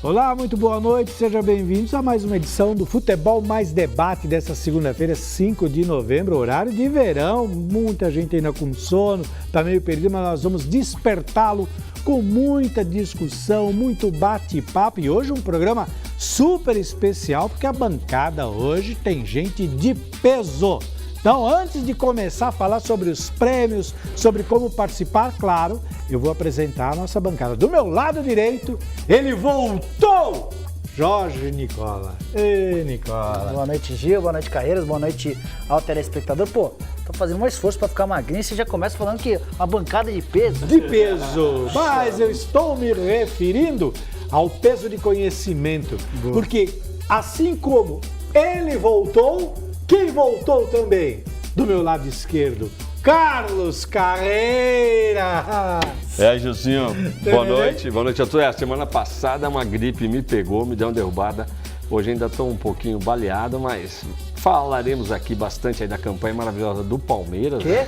Olá, muito boa noite, sejam bem-vindos a mais uma edição do Futebol Mais Debate dessa segunda-feira, 5 de novembro, horário de verão, muita gente ainda com sono, tá meio perdido, mas nós vamos despertá-lo com muita discussão, muito bate-papo e hoje um programa super especial porque a bancada hoje tem gente de peso. Então, antes de começar a falar sobre os prêmios, sobre como participar, claro, eu vou apresentar a nossa bancada. Do meu lado direito, ele voltou! Jorge Nicola. Ei, Nicola. Boa noite, Gil. Boa noite, Carreiras. Boa noite ao telespectador. Pô, tô fazendo um esforço para ficar magrinho e você já começa falando que uma bancada de peso. De peso. Mas eu estou me referindo ao peso de conhecimento. Boa. Porque assim como ele voltou, quem voltou também? Do meu lado esquerdo, Carlos Carreira. Gilzinho, boa noite a todos. A semana passada uma gripe me pegou, me deu uma derrubada. Hoje ainda estou um pouquinho baleado, mas falaremos aqui bastante aí da campanha maravilhosa do Palmeiras. Quê?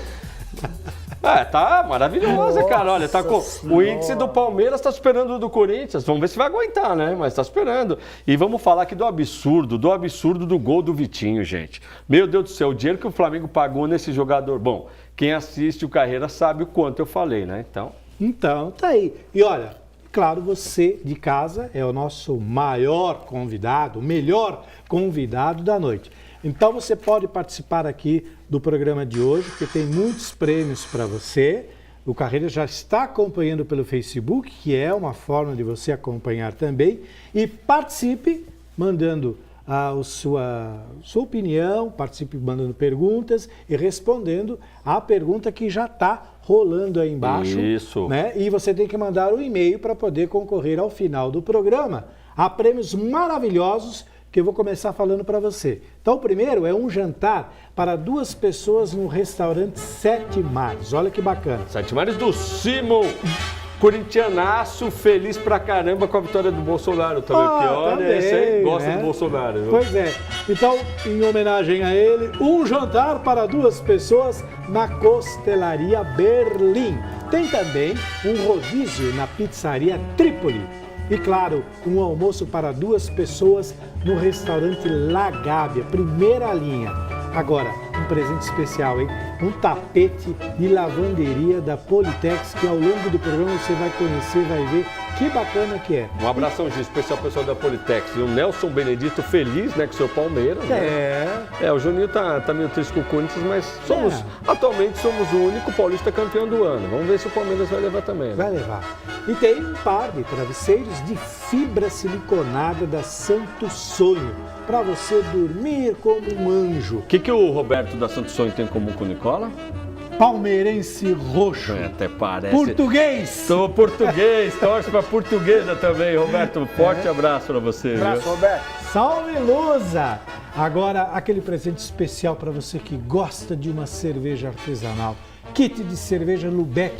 Tá maravilhosa, cara. Olha, tá com o índice do Palmeiras tá superando o do Corinthians. Vamos ver se vai aguentar, né? Mas tá superando. E vamos falar aqui do absurdo do gol do Vitinho, gente. Meu Deus do céu, o dinheiro que o Flamengo pagou nesse jogador. Bom, quem assiste o Carreira sabe o quanto eu falei, né? Então, tá aí. E olha, claro, você de casa é o nosso maior convidado, o melhor convidado da noite. Então você pode participar aqui do programa de hoje, porque tem muitos prêmios para você. O Carreira já está acompanhando pelo Facebook, que é uma forma de você acompanhar também. E participe mandando a sua opinião, participe mandando perguntas e respondendo a pergunta que já está rolando aí embaixo. Isso. Né? E você tem que mandar um e-mail para poder concorrer ao final do programa a prêmios maravilhosos que eu vou começar falando para você. Então, o primeiro é um jantar para 2 pessoas no restaurante Sete Mares. Olha que bacana. Sete Mares do Simon, corintianaço, feliz pra caramba com a vitória do Bolsonaro também. Também, esse aí gosta, né, do Bolsonaro. Viu? Pois é. Então, em homenagem a ele, um jantar para 2 pessoas na Costelaria Berlim. Tem também um rodízio na Pizzaria Trípoli. E, claro, um almoço para 2 pessoas no restaurante La Gábia, primeira linha. Agora, um presente especial, hein? Um tapete de lavanderia da Politex, que ao longo do programa você vai conhecer, vai ver que bacana que é. Um abração, Gil, especial ao pessoal da Politex. E o Nelson Benedito feliz, né, com o seu Palmeiras. Né? O Juninho tá meio triste com o Corinthians, mas atualmente somos o único paulista campeão do ano. Vamos ver se o Palmeiras vai levar também. Né? Vai levar. E tem um par de travesseiros de fibra siliconada da Santo Sonho, para você dormir como um anjo. O que o Roberto da Santo Sonho tem em comum com o Nicola? Palmeirense roxo. Até parece. Português. Sou português, torce pra portuguesa também, Roberto. Forte abraço pra você. Abraço, Roberto. Salve, Lusa! Agora, aquele presente especial para você que gosta de uma cerveja artesanal. Kit de cerveja Lubeck.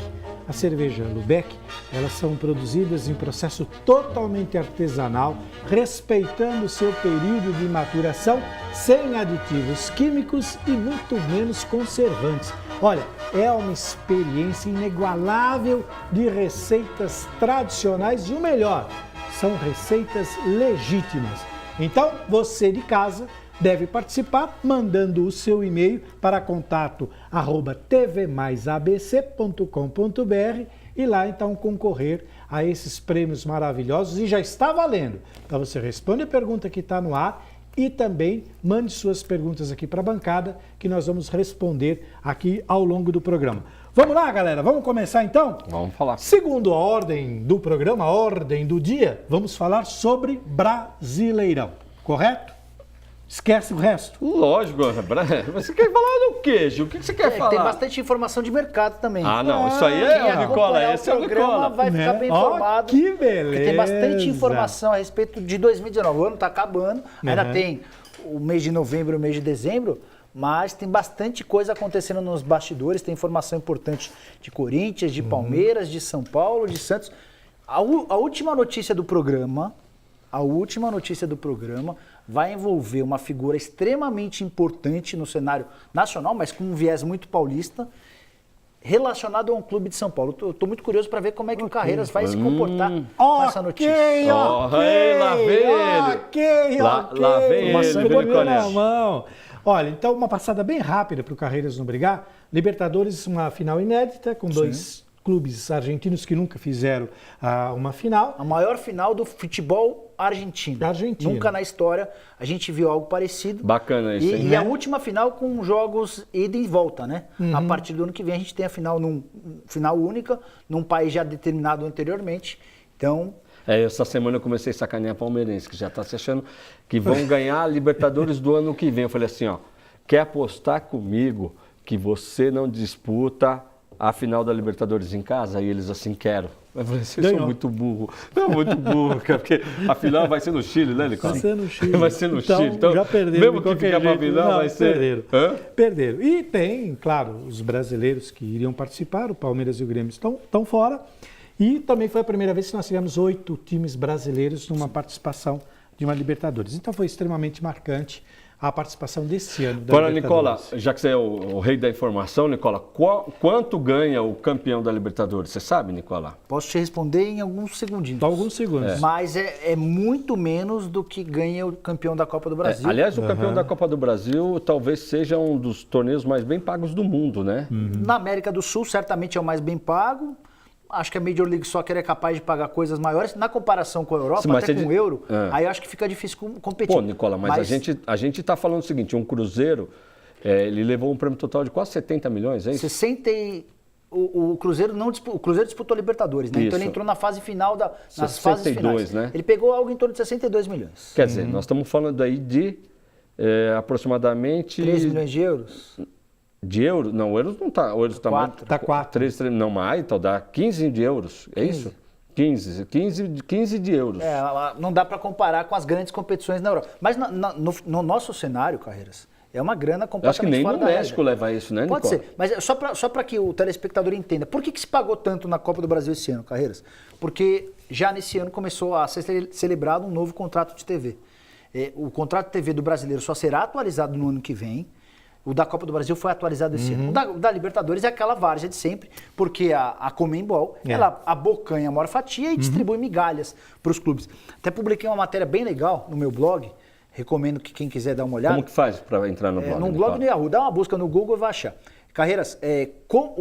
A cerveja Lubeck, elas são produzidas em processo totalmente artesanal, respeitando o seu período de maturação, sem aditivos químicos e muito menos conservantes. Olha, é uma experiência inigualável de receitas tradicionais e o melhor, são receitas legítimas. Então, você de casa deve participar mandando o seu e-mail para contato@tvmaisabc.com.br e lá então concorrer a esses prêmios maravilhosos e já está valendo. Então você responde a pergunta que está no ar e também mande suas perguntas aqui para a bancada que nós vamos responder aqui ao longo do programa. Vamos lá, galera? Vamos começar então? Vamos falar. Segundo a ordem do programa, a ordem do dia, vamos falar sobre Brasileirão, correto? Esquece o resto. Lógico, você quer falar do quê, Gil? O que você quer falar? Tem bastante informação de mercado também. Não, isso aí é o Nicola, esse é o Nicola. Vai ficar bem informado. Que beleza! Porque tem bastante informação a respeito de 2019. O ano está acabando, ainda tem o mês de novembro e o mês de dezembro, mas tem bastante coisa acontecendo nos bastidores, tem informação importante de Corinthians, de Palmeiras, de São Paulo, de Santos. A última notícia do programa vai envolver uma figura extremamente importante no cenário nacional, mas com um viés muito paulista, relacionado a um clube de São Paulo. Estou muito curioso para ver como é que o Carreiras vai se comportar com essa notícia. Lá vem ele. Lá vem ele, Pegou na mão. Olha, então uma passada bem rápida para o Carreiras não brigar. Libertadores, uma final inédita com dois clubes argentinos que nunca fizeram uma final. A maior final do futebol argentino. Nunca na história a gente viu algo parecido. Bacana isso, hein? E a última final com jogos ida e volta, né? A partir do ano que vem a gente tem a final final única, num país já determinado anteriormente. Então... essa semana eu comecei a sacanear palmeirense, que já está se achando que vão ganhar a Libertadores do ano que vem. Eu falei assim, ó, quer apostar comigo que você não disputa a final da Libertadores em casa? E eles assim, quero. Eu falei, vocês são muito burro. Não, muito burro, cara, porque a final vai ser no Chile, né, Nicola? Vai ser no Chile. Vai ser no Chile. Então, já perderam. Mesmo que ficar pra final, vai ser... Perderam. E tem, claro, os brasileiros que iriam participar, o Palmeiras e o Grêmio estão fora. E também foi a primeira vez que nós tivemos 8 times brasileiros numa participação de uma Libertadores. Então foi extremamente marcante a participação desse ano da Agora, Libertadores. Nicola, já que você é o rei da informação, Nicola, quanto ganha o campeão da Libertadores? Você sabe, Nicola? Posso te responder em alguns segundinhos. Alguns segundos. Mas é muito menos do que ganha o campeão da Copa do Brasil. Aliás, o campeão da Copa do Brasil talvez seja um dos torneios mais bem pagos do mundo, né? Na América do Sul, certamente é o mais bem pago. Acho que a Major League Soccer é capaz de pagar coisas maiores. Na comparação com a Europa, até com o Euro, aí eu acho que fica difícil competir. Pô, Nicola, mas a gente está falando o seguinte, um Cruzeiro, ele levou um prêmio total de quase 70 milhões, é isso? O Cruzeiro o Cruzeiro disputou a Libertadores, né? Isso. Então ele entrou na fase final, nas 62, fases finais. né? Ele pegou algo em torno de 62 milhões. Quer dizer, nós estamos falando aí de aproximadamente... 13 milhões de euros? De euros? Não, o euros não está. O euros está mais. Tá 4. 3, não mais, então dá 15 de euros. É 15. Isso? 15 de euros. Não dá para comparar com as grandes competições na Europa. Mas no nosso cenário, Carreiras, é uma grana completamente fora da regra. Acho que nem no México leva isso, né, Nicola? Pode ser, mas só para que o telespectador entenda. Por que se pagou tanto na Copa do Brasil esse ano, Carreiras? Porque já nesse ano começou a ser celebrado um novo contrato de TV. O contrato de TV do brasileiro só será atualizado no ano que vem. O da Copa do Brasil foi atualizado esse ano. O da Libertadores é aquela várzea de sempre, porque a Conmebol, ela abocanha a maior fatia e distribui migalhas para os clubes. Até publiquei uma matéria bem legal no meu blog, recomendo que quem quiser dar uma olhada. Como que faz para entrar no blog? No blog do Yahoo, dá uma busca no Google e vai achar. Carreiras,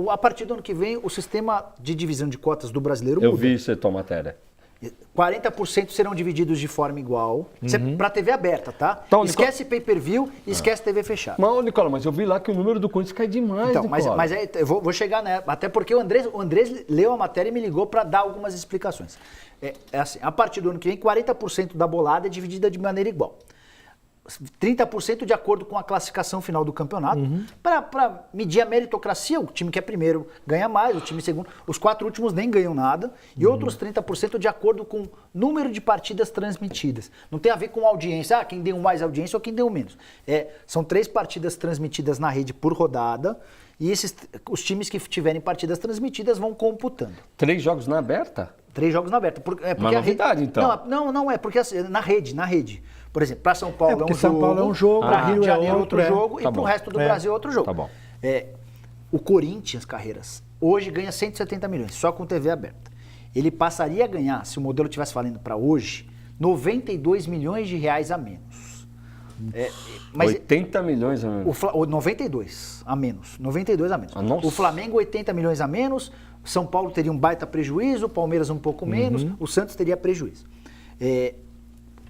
a partir do ano que vem, o sistema de divisão de cotas do brasileiro muda. Eu vi isso, tua matéria. 40% serão divididos de forma igual, para TV aberta, tá? Então, esquece pay-per-view, esquece TV fechada. Mas, Nicola, mas eu vi lá que o número do Corinthians cai demais, então, Nicola. mas eu vou chegar, né? Até porque o Andrés leu a matéria e me ligou para dar algumas explicações. Assim, a partir do ano que vem, 40% da bolada é dividida de maneira igual. 30% de acordo com a classificação final do campeonato, para medir a meritocracia. O time que é primeiro ganha mais, o time segundo. Os 4 últimos nem ganham nada. E outros 30% de acordo com número de partidas transmitidas. Não tem a ver com audiência, quem deu mais audiência ou quem deu menos. São 3 partidas transmitidas na rede por rodada. E os times que tiverem partidas transmitidas vão computando. 3 jogos na aberta? 3 jogos na aberta. Uma novidade, então. Não é, porque assim, na rede. Por exemplo, para São Paulo é um jogo, para Rio de Janeiro outro outro jogo e para o resto do Brasil outro jogo. Tá bom. O Corinthians, Carreiras, hoje ganha 170 milhões, só com TV aberta. Ele passaria a ganhar, se o modelo estivesse valendo para hoje, 92 milhões de reais a menos. Mas 80 milhões a menos. 92 a menos. 92 a menos. Nossa. O Flamengo, 80 milhões a menos. São Paulo teria um baita prejuízo, o Palmeiras um pouco menos, o Santos teria prejuízo.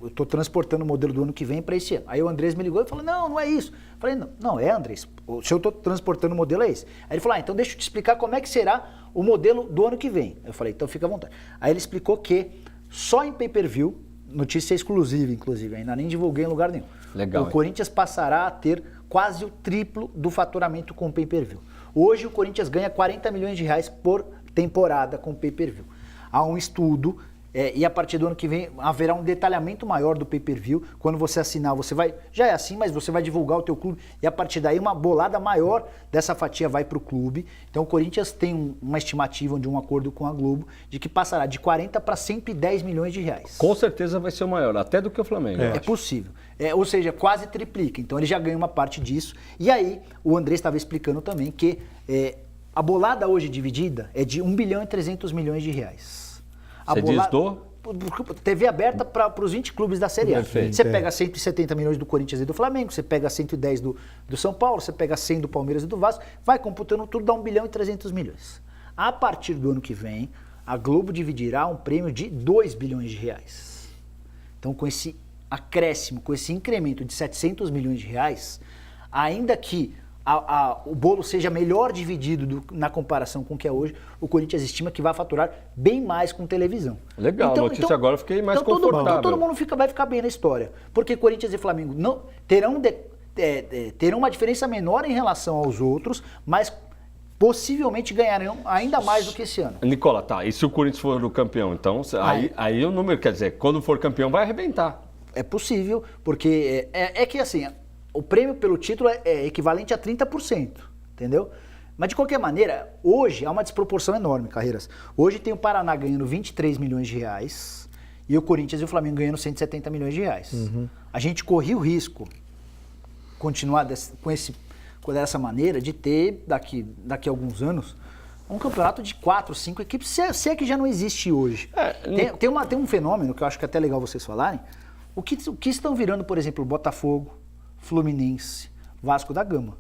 Eu estou transportando o modelo do ano que vem para esse ano. Aí o Andrés me ligou e falou, não é isso. Eu falei, não, Andrés, se eu estou transportando o modelo é esse. Aí ele falou, então deixa eu te explicar como é que será o modelo do ano que vem. Eu falei, então fica à vontade. Aí ele explicou que só em pay-per-view, notícia exclusiva inclusive, ainda nem divulguei em lugar nenhum. Legal, o Corinthians passará a ter quase o triplo do faturamento com pay-per-view. Hoje o Corinthians ganha 40 milhões de reais por temporada com pay-per-view. Há um estudo... e a partir do ano que vem haverá um detalhamento maior do pay-per-view. Quando você assinar, você vai... Já é assim, mas você vai divulgar o teu clube. E a partir daí uma bolada maior dessa fatia vai para o clube. Então o Corinthians tem uma estimativa de um acordo com a Globo de que passará de 40 para 110 milhões de reais. Com certeza vai ser o maior, até do que o Flamengo. É possível. Ou seja, quase triplica. Então ele já ganha uma parte disso. E aí o André estava explicando também que... A bolada hoje dividida é de 1 bilhão e 300 milhões de reais. Você diz do? TV aberta para os 20 clubes da Série A. Perfeito. Você pega 170 milhões do Corinthians e do Flamengo, você pega 110 do São Paulo, você pega 100 do Palmeiras e do Vasco, vai computando tudo, dá 1 bilhão e 300 milhões. A partir do ano que vem, a Globo dividirá um prêmio de 2 bilhões de reais. Então, com esse acréscimo, com esse incremento de 700 milhões de reais, ainda que o bolo seja melhor dividido na comparação com o que é hoje, o Corinthians estima que vai faturar bem mais com televisão. Legal, a notícia agora eu fiquei mais confortável. Então todo mundo vai ficar bem na história, porque Corinthians e Flamengo não terão uma diferença menor em relação aos outros, mas possivelmente ganharão ainda mais do que esse ano. Nicola, tá, e se o Corinthians for o campeão, então aí o número, quer dizer, quando for campeão vai arrebentar. É possível, porque é que assim, o prêmio pelo título é equivalente a 30%, entendeu? Mas de qualquer maneira, hoje há uma desproporção enorme, Carreiras. Hoje tem o Paraná ganhando 23 milhões de reais e o Corinthians e o Flamengo ganhando 170 milhões de reais. A gente corria o risco, continuar dessa maneira, de ter, daqui a alguns anos, um campeonato de 4, 5 equipes, se é que já não existe hoje. Tem um fenômeno que eu acho que é até legal vocês falarem. O que estão virando, por exemplo, Botafogo, Fluminense, Vasco da Gama.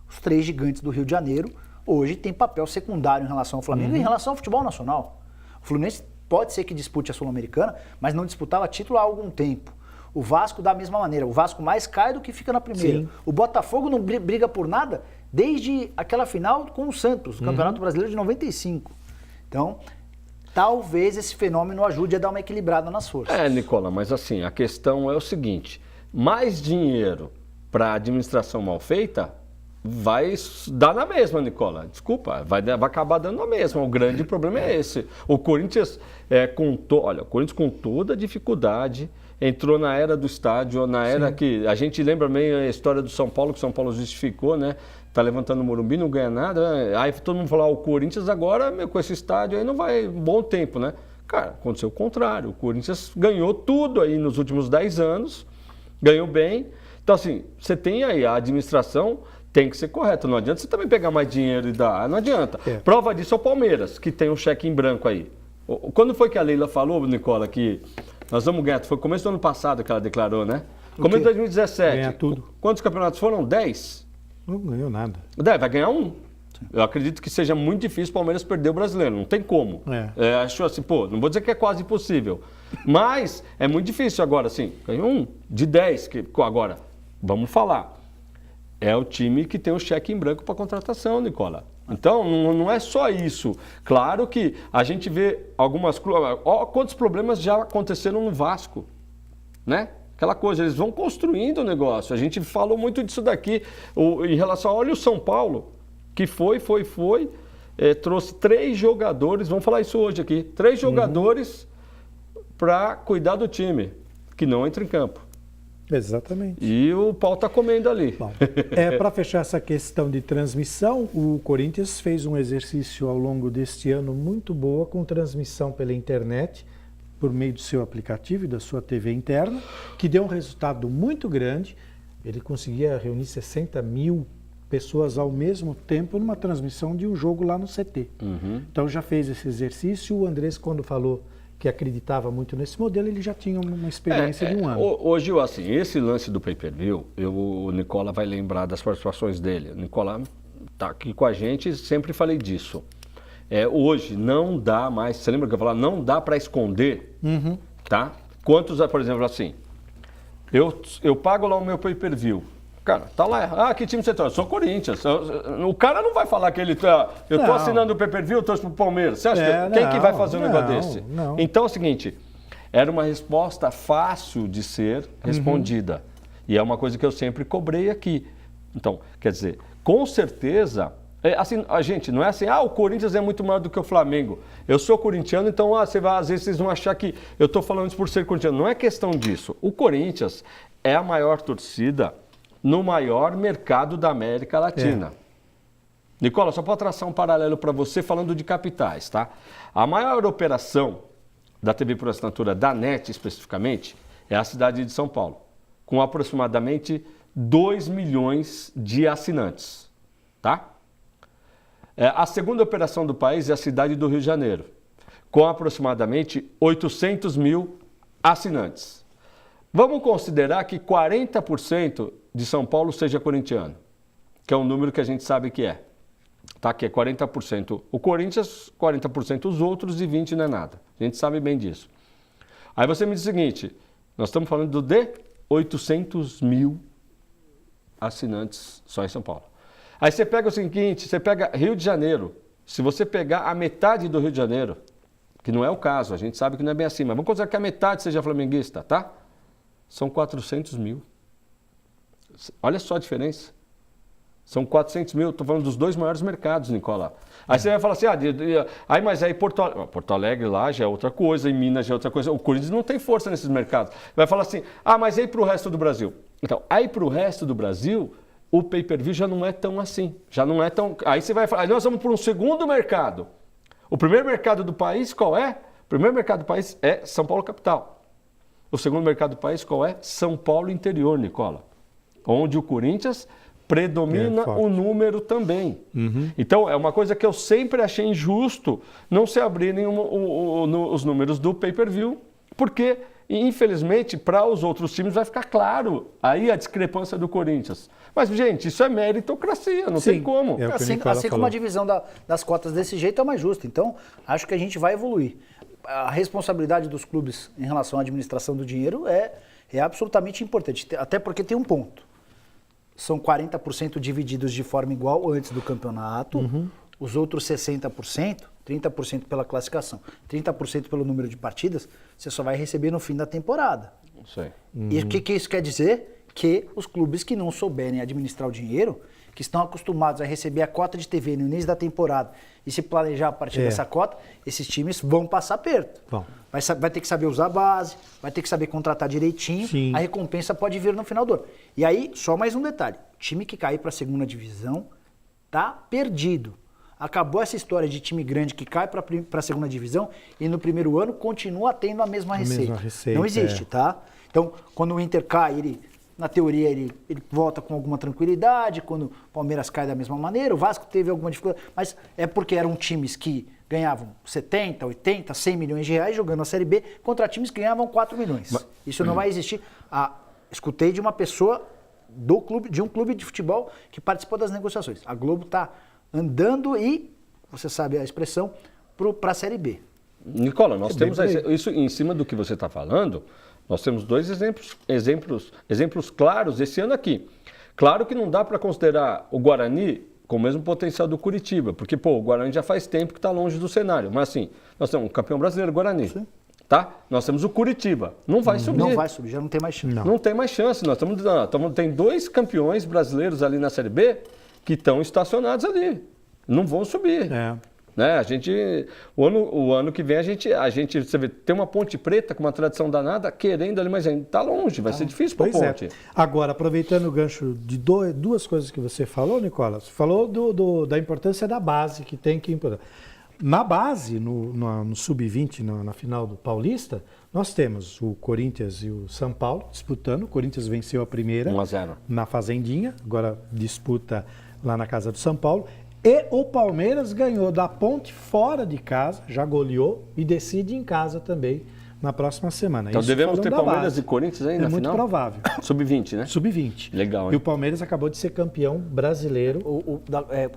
Os 3 gigantes do Rio de Janeiro hoje têm papel secundário em relação ao Flamengo e em relação ao futebol nacional. O Fluminense pode ser que dispute a Sul-Americana, mas não disputava título há algum tempo. O Vasco da mesma maneira. O Vasco mais cai do que fica na primeira. Sim. O Botafogo não briga por nada desde aquela final com o Santos, o Campeonato Brasileiro de 95. Então, talvez esse fenômeno ajude a dar uma equilibrada nas forças. Nicola, mas assim, a questão é o seguinte, mais dinheiro para a administração mal feita vai dar na mesma, Nicola. Desculpa, vai acabar dando na mesma. O grande problema é esse. O Corinthians, o Corinthians com toda a dificuldade, entrou na era do estádio, na era que a gente lembra bem a história do São Paulo, que o São Paulo justificou, né? Tá levantando o Morumbi, não ganha nada. Aí todo mundo falou, o Corinthians agora, com esse estádio aí, não vai um bom tempo, né? Cara, aconteceu o contrário. O Corinthians ganhou tudo aí nos últimos 10 anos, ganhou bem. Então, assim, você tem aí a administração, tem que ser correta. Não adianta você também pegar mais dinheiro e dar. Não adianta. Prova disso é o Palmeiras, que tem um cheque em branco aí. Quando foi que a Leila falou, Nicola, que nós vamos ganhar? Foi começo do ano passado que ela declarou, né? Começo de 2017. Ganhar tudo. Quantos campeonatos foram? 10? Não ganhou nada. Vai ganhar um. Eu acredito que seja muito difícil o Palmeiras perder o Brasileiro. Não tem como. Acho assim, não vou dizer que é quase impossível. Mas é muito difícil agora, assim. Ganhou um de 10. Agora, vamos falar. É o time que tem o cheque em branco para contratação, Nicola. Então, não é só isso. Claro que a gente vê algumas... quantos problemas já aconteceram no Vasco, né? Aquela coisa, eles vão construindo o negócio. A gente falou muito disso daqui. Em relação, olha o São Paulo, que trouxe 3 jogadores, vamos falar isso hoje aqui, 3 jogadores para cuidar do time, que não entra em campo. Exatamente. E o pau está comendo ali. Bom, para fechar essa questão de transmissão, o Corinthians fez um exercício ao longo deste ano muito boa com transmissão pela internet, por meio do seu aplicativo e da sua TV interna, que deu um resultado muito grande. Ele conseguia reunir 60 mil pessoas ao mesmo tempo numa transmissão de um jogo lá no CT. Então já fez esse exercício. O Andrés, quando falou que acreditava muito nesse modelo, ele já tinha uma experiência de um ano. Hoje, assim, esse lance do pay-per-view, o Nicola vai lembrar das participações dele. O Nicola está aqui com a gente, sempre falei disso. Hoje não dá mais, você lembra que eu falava, não dá para esconder, tá? Quantos, por exemplo, assim, eu pago lá o meu pay-per-view, cara, tá lá, que time você tá? Eu sou Corinthians. O cara não vai falar que ele tá, eu tô assinando o pay-per-view, eu torço pro Palmeiras. Você acha quem que vai fazer um negócio desse? Não. Então é o seguinte, era uma resposta fácil de ser respondida. E é uma coisa que eu sempre cobrei aqui. Então, quer dizer, com certeza... assim, a gente, não é assim, o Corinthians é muito maior do que o Flamengo. Eu sou corintiano, então às vezes vocês vão achar que eu estou falando isso por ser corintiano. Não é questão disso. O Corinthians é a maior torcida no maior mercado da América Latina. Nicola, só para traçar um paralelo para você falando de capitais, tá? A maior operação da TV por assinatura da NET, especificamente, é a cidade de São Paulo, com aproximadamente 2 milhões de assinantes, tá? A segunda operação do país é a cidade do Rio de Janeiro, com aproximadamente 800 mil assinantes. Vamos considerar que 40% de São Paulo seja corintiano, que é um número que a gente sabe que é. Tá? Que é 40% o Corinthians, 40% os outros e 20% não é nada. A gente sabe bem disso. Aí você me diz o seguinte, nós estamos falando de 800 mil assinantes só em São Paulo. Aí você pega o seguinte, você pega Rio de Janeiro, se você pegar a metade do Rio de Janeiro, que não é o caso, a gente sabe que não é bem assim, mas vamos considerar que a metade seja flamenguista, tá? São 400 mil. Olha só a diferença. São 400 mil, estou falando dos 2 maiores mercados, Nicola. Aí você vai falar assim, mas aí Porto Alegre lá já é outra coisa, em Minas já é outra coisa. O Corinthians não tem força nesses mercados. Vai falar assim, mas aí para o resto do Brasil? Então, aí para o resto do Brasil, o pay-per-view já não é tão assim. Já não é tão... Aí você vai falar, nós vamos para um segundo mercado. O primeiro mercado do país, qual é? O primeiro mercado do país é São Paulo capital. O segundo mercado do país, qual é? São Paulo interior, Nicola. Onde o Corinthians predomina o número também. Então, é uma coisa que eu sempre achei injusto não se abrirem os números do pay-per-view, porque, infelizmente, para os outros times vai ficar claro aí a discrepância do Corinthians. Mas, gente, isso é meritocracia, não tem como. Assim como a divisão das cotas desse jeito é mais justa. Então, acho que a gente vai evoluir. A responsabilidade dos clubes em relação à administração do dinheiro é absolutamente importante, até porque tem um ponto. São 40% divididos de forma igual antes do campeonato, os outros 60%, 30% pela classificação, 30% pelo número de partidas, você só vai receber no fim da temporada. Sei. E o que isso quer dizer? Que os clubes que não souberem administrar o dinheiro, que estão acostumados a receber a cota de TV no início da temporada e se planejar a partir dessa cota, esses times vão passar perto. Bom. Vai ter que saber usar a base, vai ter que saber contratar direitinho, a recompensa pode vir no final do ano. E aí, só mais um detalhe, o time que cair para a segunda divisão tá perdido. Acabou essa história de time grande que cai para a segunda divisão e no primeiro ano continua tendo a mesma receita. Não existe, tá? Então, quando o Inter cai, na teoria, ele volta com alguma tranquilidade, quando o Palmeiras cai da mesma maneira, o Vasco teve alguma dificuldade, mas é porque eram times que ganhavam 70, 80, 100 milhões de reais jogando a Série B contra times que ganhavam 4 milhões. Isso não vai existir. Escutei de uma pessoa de um clube de futebol que participou das negociações. A Globo está andando e, você sabe a expressão, para a Série B. Nicola, nós temos isso em cima do que você está falando. Nós temos 2 exemplos claros esse ano aqui. Claro que não dá para considerar o Guarani com o mesmo potencial do Curitiba, porque o Guarani já faz tempo que está longe do cenário. Mas assim, nós temos um campeão brasileiro, Guarani. Tá? Nós temos o Curitiba. Não vai subir. Não vai subir, já não tem mais chance. Não tem mais chance. Tem 2 campeões brasileiros ali na Série B que estão estacionados ali. Não vão subir. Né? O ano que vem a gente você vê, tem uma Ponte Preta com uma tradição danada, querendo ali, mas ainda está longe, vai ser difícil para a Ponte. Agora, aproveitando o gancho de 2 coisas que você falou, Nicola, você falou da importância da base, que tem que importar. Na base, no Sub-20, na final do Paulista, nós temos o Corinthians e o São Paulo disputando. O Corinthians venceu a primeira 1-0 na Fazendinha, agora disputa lá na casa do São Paulo. E o Palmeiras ganhou da Ponte fora de casa, já goleou e decide em casa também na próxima semana. Então devemos ter Palmeiras e Corinthians aí na final? É muito provável. Sub-20, né? Sub-20. Legal, hein? E o Palmeiras acabou de ser campeão brasileiro.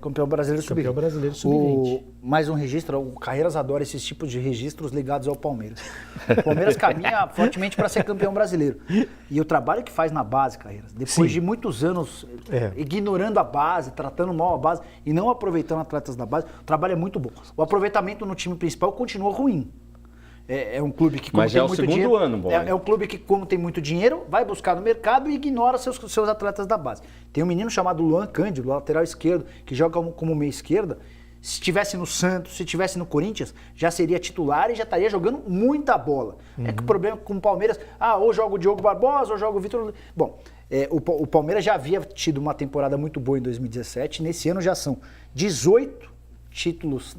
Campeão brasileiro sub-20. Campeão brasileiro sub-20. Mais um registro, o Carreiras adora esses tipos de registros ligados ao Palmeiras. O Palmeiras caminha fortemente para ser campeão brasileiro. E o trabalho que faz na base, Carreiras, depois de muitos anos ignorando a base, tratando mal a base e não aproveitando atletas da base, o trabalho é muito bom. O aproveitamento no time principal continua ruim. É um clube que, como tem muito dinheiro... Mas é o segundo ano, é um clube que, como tem muito dinheiro, vai buscar no mercado e ignora seus atletas da base. Tem um menino chamado Luan Cândido, lateral esquerdo, que joga como meia esquerda. Se estivesse no Santos, se estivesse no Corinthians, já seria titular e já estaria jogando muita bola. É que o problema com o Palmeiras, ou joga o Diogo Barbosa, ou joga o Vitor... Bom, o Palmeiras já havia tido uma temporada muito boa em 2017. Nesse ano já são 18 títulos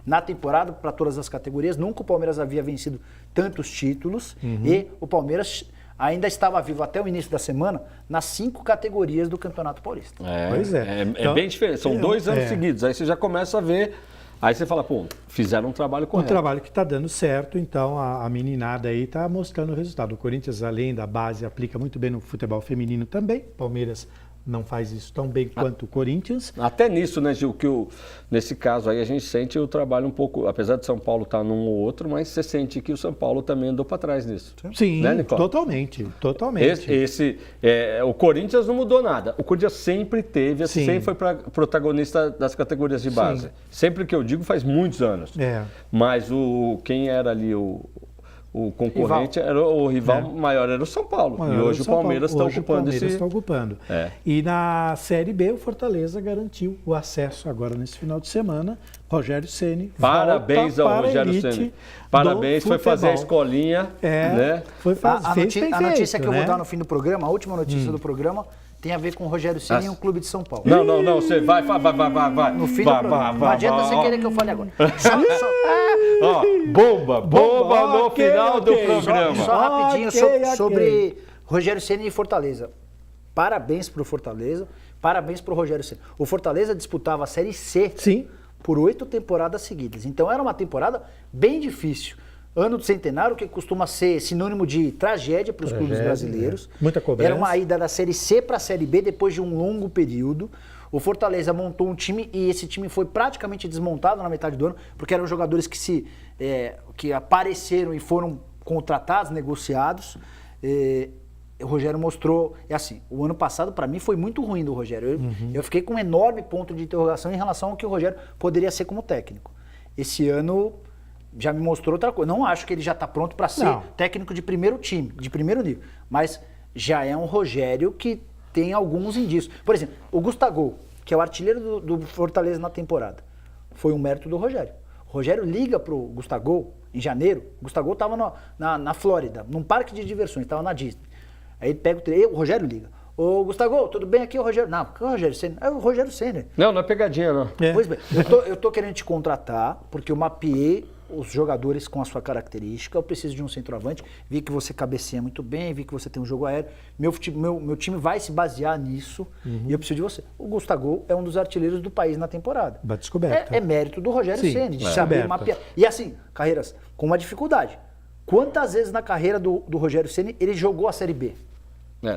na temporada para todas as categorias. Nunca o Palmeiras havia vencido tantos títulos e o Palmeiras ainda estava vivo até o início da semana nas 5 categorias do Campeonato Paulista. Pois é. Então, bem diferente. São 2 anos seguidos. Aí você já começa a ver. Aí você fala, pô, fizeram um trabalho correto. Um trabalho que está dando certo, então a meninada aí está mostrando o resultado. O Corinthians, além da base, aplica muito bem no futebol feminino também. Palmeiras não faz isso tão bem quanto o Corinthians. Até nisso, né, Gil, que nesse caso aí a gente sente o trabalho um pouco, apesar de São Paulo estar num ou outro, mas você sente que o São Paulo também andou para trás nisso. Sim, né, totalmente. O Corinthians não mudou nada. O Corinthians sempre teve, sempre foi protagonista das categorias de base. Sim. Sempre que eu digo faz muitos anos. Mas quem era ali o concorrente, o rival maior era o São Paulo. E hoje o Palmeiras está ocupando esse... está ocupando. E na Série B, o Fortaleza garantiu o acesso agora nesse final de semana. Rogério Ceni. Parabéns ao Rogério Ceni. Parabéns, foi fazer a escolinha. Né? A notícia que eu vou dar no fim do programa, a última notícia do programa, tem a ver com o Rogério Ceni e um clube de São Paulo. Não, você vai. No fim do programa. Não adianta você querer que eu fale agora. Bomba no final do programa. Só rapidinho sobre Rogério Ceni e Fortaleza. Parabéns para o Fortaleza, parabéns para o Rogério Ceni. O Fortaleza disputava a Série C por 8 temporadas seguidas. Então era uma temporada bem difícil. Ano do centenário, que costuma ser sinônimo de tragédia para os clubes brasileiros. Muita cobrança. Era uma ida da Série C para a Série B depois de um longo período. O Fortaleza montou um time e esse time foi praticamente desmontado na metade do ano, porque eram jogadores que apareceram e foram contratados, negociados. O Rogério mostrou... o ano passado para mim foi muito ruim do Rogério. Eu fiquei com um enorme ponto de interrogação em relação ao que o Rogério poderia ser como técnico. Esse ano... já me mostrou outra coisa. Não acho que ele já está pronto para ser técnico de primeiro time, de primeiro nível. Mas já é um Rogério que tem alguns indícios. Por exemplo, o Gustavo, que é o artilheiro do Fortaleza na temporada, foi um mérito do Rogério. O Rogério liga para o Gustavo em janeiro. O Gustavo estava na Flórida, num parque de diversões, estava na Disney. Aí ele pega o Rogério liga. Ô, Gustavo, tudo bem? Aqui é o Rogério. Não, que é o Rogério Ceni? É o Rogério Ceni. Não é pegadinha, não. Pois bem, eu tô querendo te contratar, porque eu mapeei os jogadores com a sua característica. Eu preciso de um centroavante. Vi que você cabeceia muito bem, vi que você tem um jogo aéreo. Meu time vai se basear nisso e eu preciso de você. O Gustavo é um dos artilheiros do país na temporada. Descoberta. É mérito do Rogério Ceni, de saber mapear. E assim, carreiras com uma dificuldade. Quantas vezes na carreira do Rogério Ceni ele jogou a Série B?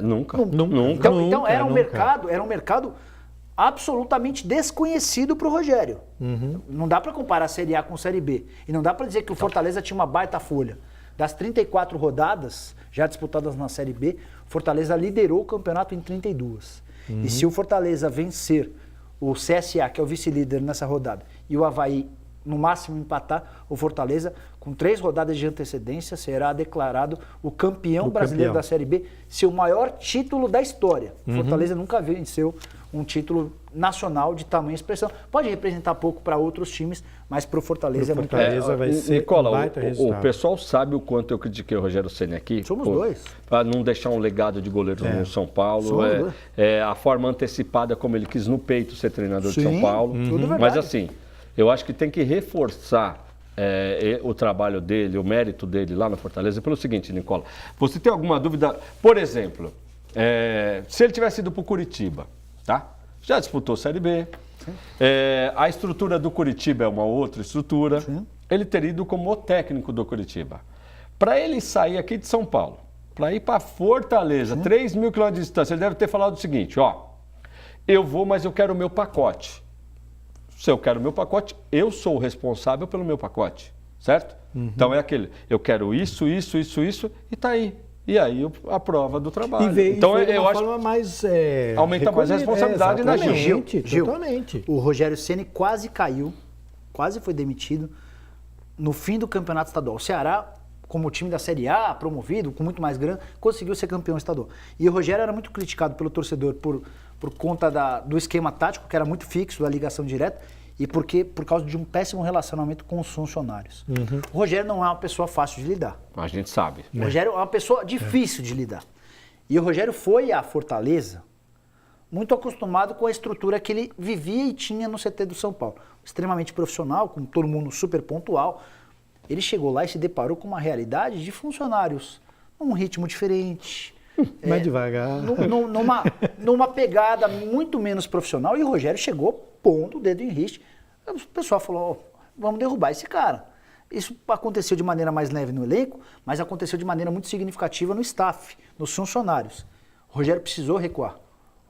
Nunca. Então era um mercado absolutamente desconhecido para o Rogério. Não dá para comparar a Série A com a Série B. E não dá para dizer que o Fortaleza tinha uma baita folha. Das 34 rodadas já disputadas na Série B, o Fortaleza liderou o campeonato em 32. E se o Fortaleza vencer o CSA, que é o vice-líder nessa rodada, e o Avaí no máximo empatar, o Fortaleza, com 3 rodadas de antecedência, será declarado o campeão brasileiro da Série B, seu maior título da história. O Fortaleza nunca venceu um título nacional de tamanha expressão. Pode representar pouco para outros times, mas para o Fortaleza é muito Fortaleza vai ser Nicola, um baita resultado. O pessoal sabe o quanto eu critiquei o Rogério Ceni aqui. Somos dois. Para não deixar um legado de goleiro no São Paulo. A forma antecipada como ele quis no peito ser treinador de São Paulo. Tudo verdade. Mas assim, eu acho que tem que reforçar o trabalho dele, o mérito dele lá no Fortaleza pelo seguinte, Nicola. Você tem alguma dúvida? Por exemplo, se ele tivesse ido para o Curitiba, tá? Já disputou Série B. A estrutura do Curitiba é uma outra estrutura. Sim. Ele teria ido como o técnico do Curitiba. Para ele sair aqui de São Paulo, para ir para Fortaleza, 3.000 quilômetros de distância, ele deve ter falado o seguinte, eu vou, mas eu quero o meu pacote. Se eu quero o meu pacote, eu sou o responsável pelo meu pacote, certo? Então é aquele, eu quero isso, e tá aí. E aí a prova do trabalho. E veio então de uma forma mais... aumenta mais a responsabilidade, né, Gil? Totalmente. O Rogério Ceni quase caiu, quase foi demitido no fim do campeonato estadual. O Ceará, como time da Série A, promovido, com muito mais grana, conseguiu ser campeão estadual. E o Rogério era muito criticado pelo torcedor por conta do esquema tático, que era muito fixo, da ligação direta, e por causa de um péssimo relacionamento com os funcionários. O Rogério não é uma pessoa fácil de lidar. A gente sabe. O Rogério é uma pessoa difícil de lidar. E o Rogério foi à Fortaleza muito acostumado com a estrutura que ele vivia e tinha no CT do São Paulo. Extremamente profissional, com todo mundo super pontual. Ele chegou lá e se deparou com uma realidade de funcionários um ritmo diferente. Mais devagar. Numa pegada muito menos profissional. E o Rogério chegou, pondo o dedo em riste. O pessoal falou, vamos derrubar esse cara. Isso aconteceu de maneira mais leve no elenco, mas aconteceu de maneira muito significativa no staff, nos funcionários. O Rogério precisou recuar.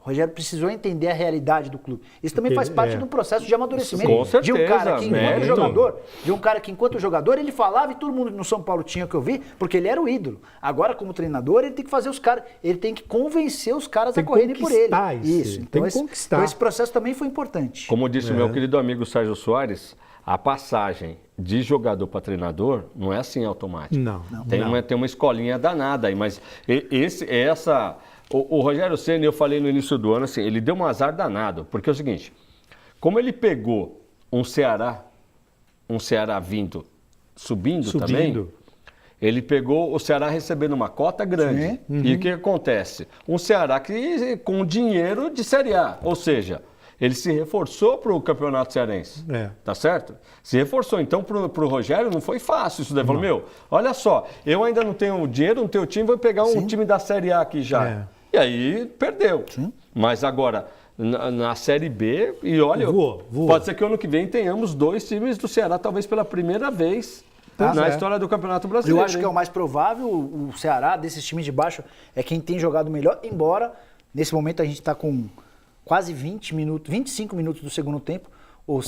O Rogério precisou entender a realidade do clube. Isso também faz parte do processo de amadurecimento. Com certeza, de um cara que enquanto jogador ele falava e todo mundo no São Paulo tinha que ouvir, porque ele era o ídolo. Agora como treinador ele tem que fazer os caras, ele tem que convencer os caras a correrem por ele. Isso. Então esse processo também foi importante. Como disse o meu querido amigo Sérgio Soares, a passagem de jogador para treinador não é assim automático. Não. Tem uma escolinha danada aí, mas o Rogério Ceni, eu falei no início do ano, assim, ele deu um azar danado, porque é o seguinte, como ele pegou um Ceará subindo também, ele pegou o Ceará recebendo uma cota grande. E o que acontece? Um Ceará com dinheiro de Série A, ou seja, ele se reforçou para o Campeonato Cearense, tá certo? Se reforçou. Então, para o Rogério não foi fácil isso daí. Falou, olha só, eu ainda não tenho dinheiro, não tenho time, vou pegar um time da Série A aqui já. E aí, perdeu. Mas agora, na Série B, e olha, pode ser que ano que vem tenhamos 2 times do Ceará, talvez pela primeira vez na história do Campeonato Brasileiro. Eu acho que é o mais provável, o Ceará, desses times de baixo, é quem tem jogado melhor, embora, nesse momento, a gente está com quase 25 minutos do segundo tempo, o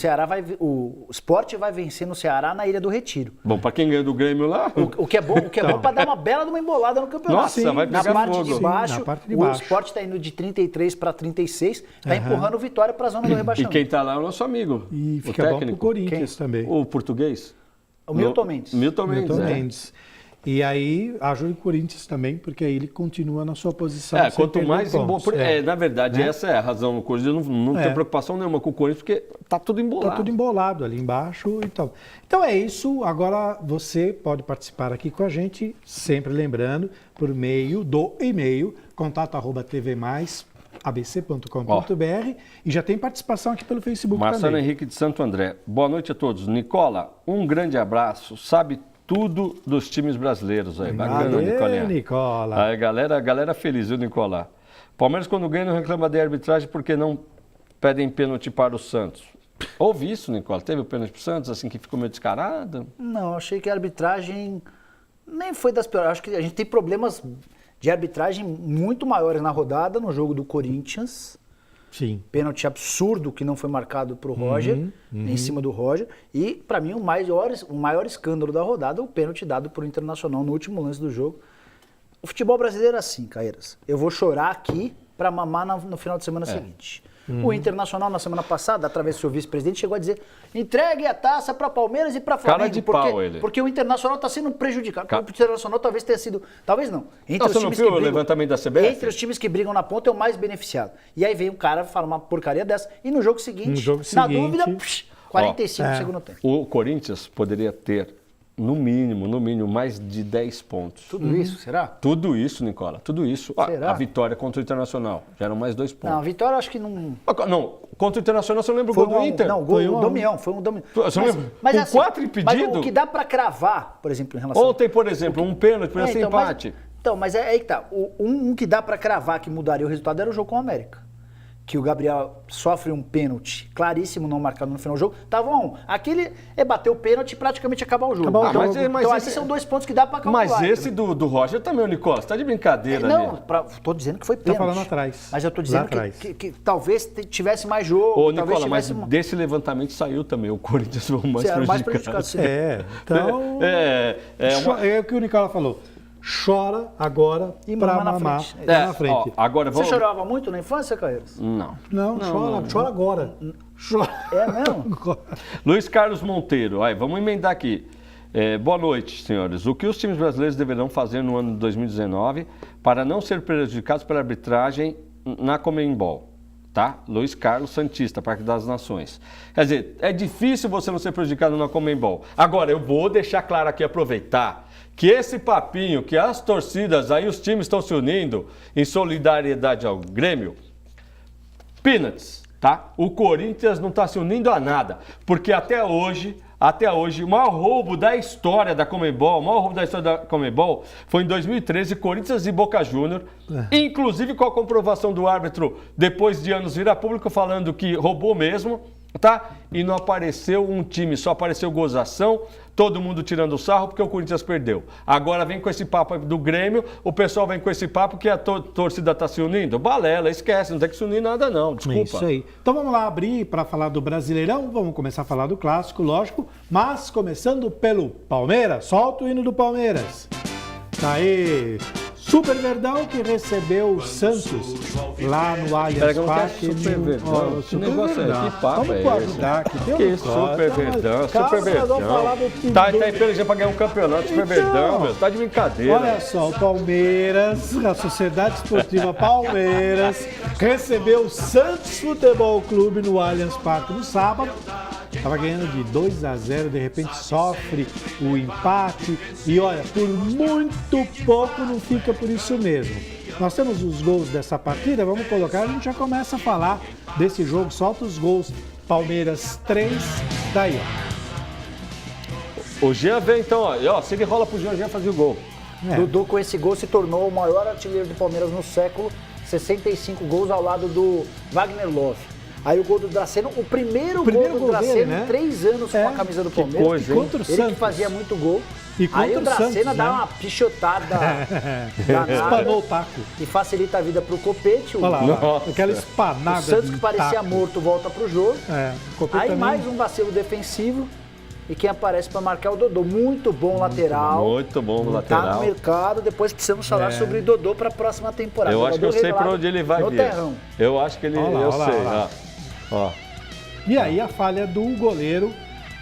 Sport vai vencer no Ceará na Ilha do Retiro. Bom, para quem ganha do Grêmio lá... O que é bom para dar uma bela de uma embolada no campeonato. Nossa, vai pegar na parte fogo. de baixo, o Sport está indo de 33 para para 36, está empurrando o Vitória para a zona do rebaixamento. E quem está lá é o nosso amigo, e fica bom pro Corinthians também. O português? O Milton Mendes. Milton Mendes. E aí ajuda o Corinthians também, porque aí ele continua na sua posição. Quanto mais na verdade, essa é a razão. O Corinthians não tem preocupação nenhuma com o Corinthians, porque tá tudo embolado. Tá tudo embolado ali embaixo e tal. Então é isso. Agora você pode participar aqui com a gente, sempre lembrando, por meio do e-mail, contato@tvmaisabc.com.br, e já tem participação aqui pelo Facebook Marcelo também. Henrique de Santo André. Boa noite a todos. Nicola, um grande abraço. Sabe tudo dos times brasileiros aí. Bacana, Nicola. Aí, galera feliz, viu, Nicola? Palmeiras, quando ganha, não reclama de arbitragem porque não pedem pênalti para o Santos. Houve isso, Nicola? Teve o pênalti para o Santos, assim, que ficou meio descarado? Não, achei que a arbitragem nem foi das piores. Acho que a gente tem problemas de arbitragem muito maiores na rodada, no jogo do Corinthians. Sim. Pênalti absurdo que não foi marcado para o Roger, em cima do Roger. E, para mim, o maior escândalo da rodada, o pênalti dado por Internacional no último lance do jogo. O futebol brasileiro é assim, Caeiras. Eu vou chorar aqui para mamar no final de semana seguinte. O Internacional, na semana passada, através do seu vice-presidente, chegou a dizer: entregue a taça para Palmeiras e para Flamengo. Cara de pau, ele. Porque o Internacional está sendo prejudicado. O Internacional talvez tenha sido... Talvez não. Você não viu o levantamento da CBF? Entre os times que brigam na ponta, é o mais beneficiado. E aí vem um cara e fala uma porcaria dessa. E no jogo seguinte, na dúvida, 45 no segundo tempo. O Corinthians poderia ter, no mínimo, mais de 10 pontos. Tudo isso, será? Tudo isso, Nicola, tudo isso. Será? A vitória contra o Internacional, já eram mais 2 pontos. Não, a vitória acho que não... Não, contra o Internacional, você não lembra o gol do Inter? Não, foi o Damião, foi um Damião. Você lembra? Com 4 impedidos? Mas o que dá pra cravar, por exemplo, em relação... Ontem, por exemplo, um pênalti, podia ser empate. Mas é aí que tá. Um que dá pra cravar que mudaria o resultado era o jogo com o América. Que o Gabriel sofre um pênalti claríssimo não marcado no final do jogo. Tava 1-1. Aquele é bater o pênalti e praticamente acabar o jogo. Então assim, são 2 pontos que dá pra calcular. Mas esse do Roger também, o Nicola, você tá de brincadeira ali. Tô dizendo que foi pênalti. Tá falando atrás. Mas eu tô dizendo que talvez tivesse mais jogo. Ô, Nicola, mas desse levantamento saiu também. O Corinthians foi o mais prejudicado. Então... É o que o Nicola falou. Chora agora e pra mamar na frente. Agora Você chorava muito na infância, Caeiras? Não, chora agora. Chora. É mesmo? Luiz Carlos Monteiro, vamos emendar aqui. Boa noite, senhores. O que os times brasileiros deverão fazer no ano de 2019 para não ser prejudicados pela arbitragem na Conmebol? Tá? Luiz Carlos Santista, Parque das Nações. Quer dizer, é difícil você não ser prejudicado na Conmebol. Agora, eu vou deixar claro aqui, aproveitar, que esse papinho, que as torcidas, aí os times estão se unindo em solidariedade ao Grêmio, peanuts, tá? O Corinthians não está se unindo a nada, porque até hoje até hoje, o maior roubo da história da Conmebol, foi em 2013, Corinthians e Boca Júnior, inclusive com a comprovação do árbitro, depois de anos vir a público falando que roubou mesmo, tá? E não apareceu um time, só apareceu gozação, todo mundo tirando sarro porque o Corinthians perdeu. Agora vem com esse papo do Grêmio, o pessoal vem com esse papo que a torcida está se unindo. Balela, esquece, não tem que se unir nada não, desculpa. É isso aí. Então vamos lá abrir para falar do Brasileirão, vamos começar a falar do Clássico, lógico, mas começando pelo Palmeiras. Solta o hino do Palmeiras. Tá aí, Super Verdão que recebeu o Santos lá no Allianz Parque. Super Verdão, que negócio é? Que papo é Vamos esse? ajudar aqui. Que Super Verdão, Super Verdão. Tá pelejando pra ganhar um campeonato, Super Verdão, meu. Tá de brincadeira. Olha só, o Palmeiras, a Sociedade Esportiva Palmeiras, recebeu o Santos Futebol Clube no Allianz Parque no sábado. Estava ganhando de 2-0, de repente sofre o empate e olha, por muito pouco não fica por isso mesmo. Nós temos os gols dessa partida, vamos colocar, a gente já começa a falar desse jogo, solta os gols. Palmeiras 3, daí ó. O Jean vem então, ó, se ele rola pro Jean fazia o gol. Dudu com esse gol se tornou o maior artilheiro do Palmeiras no século, 65 gols ao lado do Wagner Love. Aí o gol do Draceno, o primeiro gol do Draceno dele, né? Em 3 anos com a camisa do Palmeiras. Coisa, contra o ele Santos. Que fazia muito gol. E contra aí o Dracena Santos, dá né? uma pichotada Espanou o taco. e facilita a vida pro Copete. Olha lá, aquela espanada. O Santos de que parecia taco. morto volta pro jogo. O Copete Aí também. mais um vacilo defensivo. E quem aparece para marcar é o Dodô. Muito bom lateral. Muito bom Tá lateral. no mercado. Depois precisamos falar sobre Dodô para a próxima temporada. Eu acho que eu sei para onde ele vai no vir. terrão. Eu acho que ele. Eu sei. lá. Ó. E aí a falha do goleiro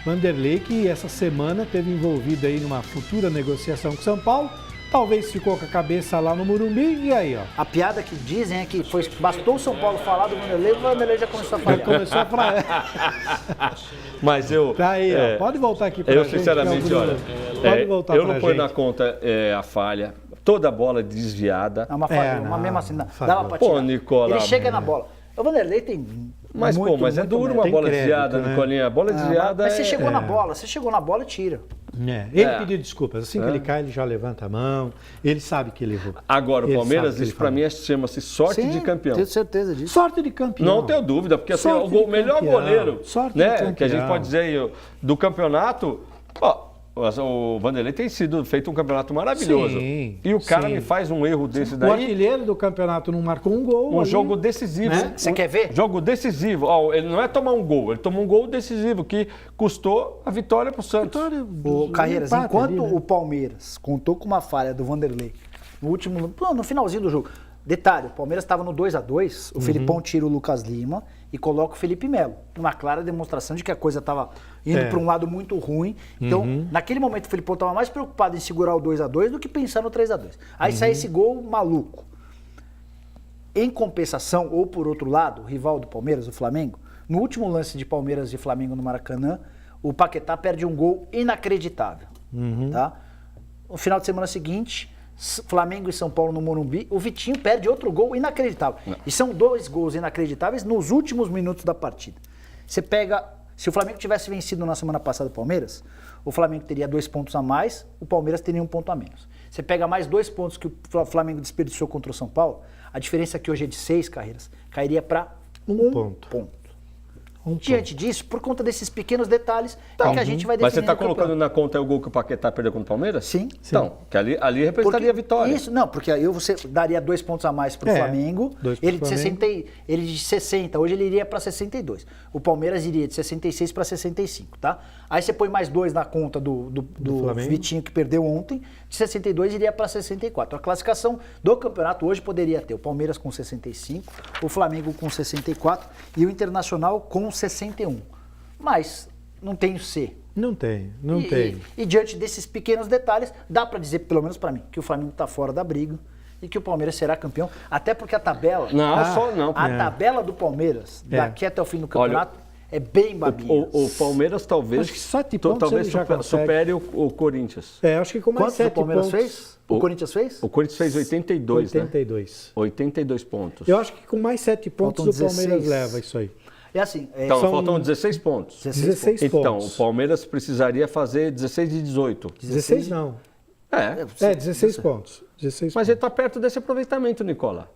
Vanderlei, que essa semana teve envolvido aí numa futura negociação com São Paulo. Talvez ficou com a cabeça lá no Morumbi, e aí, ó. A piada que dizem é que bastou o São Paulo falar do Vanderlei, o Vanderlei já começou a falhar. Começou a falar. Mas eu. Tá aí, ó. Pode voltar aqui pra Eu, gente, sinceramente, que é o olha. Bruno. Pode voltar eu pra não ponho gente. na conta a falha. Toda a bola desviada. É uma falha, não, mesmo assim, dá falhou. uma patinada. Pô, Nicola, Ele chega na bola. O Vanderlei tem Mas, muito, mas é muito duro mérito. uma Tem bola crédito, desviada, né? Nicolinha. A bola desviada Mas você é... chegou na bola, você chegou na bola e tira. Ele pediu desculpas. Assim que ele cai, ele já levanta a mão. Ele sabe que ele errou. Agora, o Ele Palmeiras, sabe que ele isso pra mim chama-se sorte Sim, de campeão. tenho certeza disso. Sorte de campeão. Não tenho dúvida, porque assim, Sorte o de melhor campeão. goleiro, Sorte né, de campeão. que a gente pode dizer aí, do campeonato, ó, o Vanderlei tem sido feito um campeonato maravilhoso. Sim, E o cara sim. me faz um erro desse O daí, artilheiro do campeonato não marcou um gol. um ali, jogo decisivo. né? Você quer ver? Jogo decisivo. Ó, ele não é tomar um gol, ele tomou um gol decisivo que custou a vitória pro Santos. Vitória, O Carreiras, empate enquanto ali, né? o Palmeiras contou com uma falha do Vanderlei no finalzinho do jogo. Detalhe, o Palmeiras estava no 2-2, o Felipão tira o Lucas Lima e coloca o Felipe Melo. Uma clara demonstração de que a coisa estava indo para um lado muito ruim. Então, naquele momento, o Felipão estava mais preocupado em segurar o 2-2 do que pensar no 3-2. Aí sai esse gol maluco. Em compensação, ou por outro lado, o rival do Palmeiras, o Flamengo, no último lance de Palmeiras e Flamengo no Maracanã, o Paquetá perde um gol inacreditável. Tá? No final de semana seguinte, Flamengo e São Paulo no Morumbi, o Vitinho perde outro gol inacreditável. E são 2 gols inacreditáveis nos últimos minutos da partida. Você pega, se o Flamengo tivesse vencido na semana passada o Palmeiras, o Flamengo teria 2 pontos a mais, o Palmeiras teria 1 ponto a menos. Você pega mais 2 pontos que o Flamengo desperdiçou contra o São Paulo, a diferença que hoje é de 6 carreiras, cairia para 1 ponto. Diante disso, por conta desses pequenos detalhes, é que a gente vai definir. Mas você está colocando na conta o gol que o Paquetá perdeu contra o Palmeiras? Sim. Então, que ali representaria a vitória. Isso, não, porque aí você daria 2 pontos a mais para o Flamengo. Ele de 60, hoje ele iria para 62. O Palmeiras iria de 66 para 65, tá? Aí você põe mais 2 na conta do Vitinho, que perdeu ontem. De 62 iria para 64. A classificação do campeonato hoje poderia ter o Palmeiras com 65, o Flamengo com 64 e o Internacional com 61. Mas não tem o C. Não tem. E diante desses pequenos detalhes, dá para dizer, pelo menos para mim, que o Flamengo está fora da briga e que o Palmeiras será campeão. Até porque a tabela... A tabela do Palmeiras, daqui até o fim do campeonato, é bem babinha. O Palmeiras talvez, Acho que 7 pontos ele já supere o Corinthians. Acho que com mais 7 o Palmeiras pontos. fez? O Corinthians fez? O Corinthians fez 82, 82. Né? 82 pontos. Eu acho que com mais 7 pontos Faltam o Palmeiras 16. leva isso aí. É assim. Então, faltam 16 pontos. 16 Então, pontos. o Palmeiras precisaria fazer 16 de 18. 16 não. É. 16 pontos. 16 Mas ele está perto desse aproveitamento, Nicola.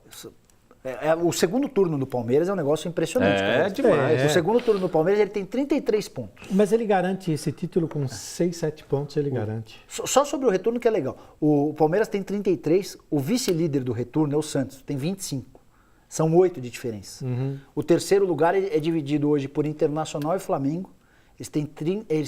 O segundo turno do Palmeiras é um negócio impressionante. É cara. demais. O segundo turno do Palmeiras ele tem 33 pontos. Mas ele garante esse título com 6, 7 pontos, ele garante. Só sobre o retorno que é legal. O Palmeiras tem 33, o vice-líder do retorno é o Santos, tem 25. São 8 de diferença. O terceiro lugar é dividido hoje por Internacional e Flamengo. Eles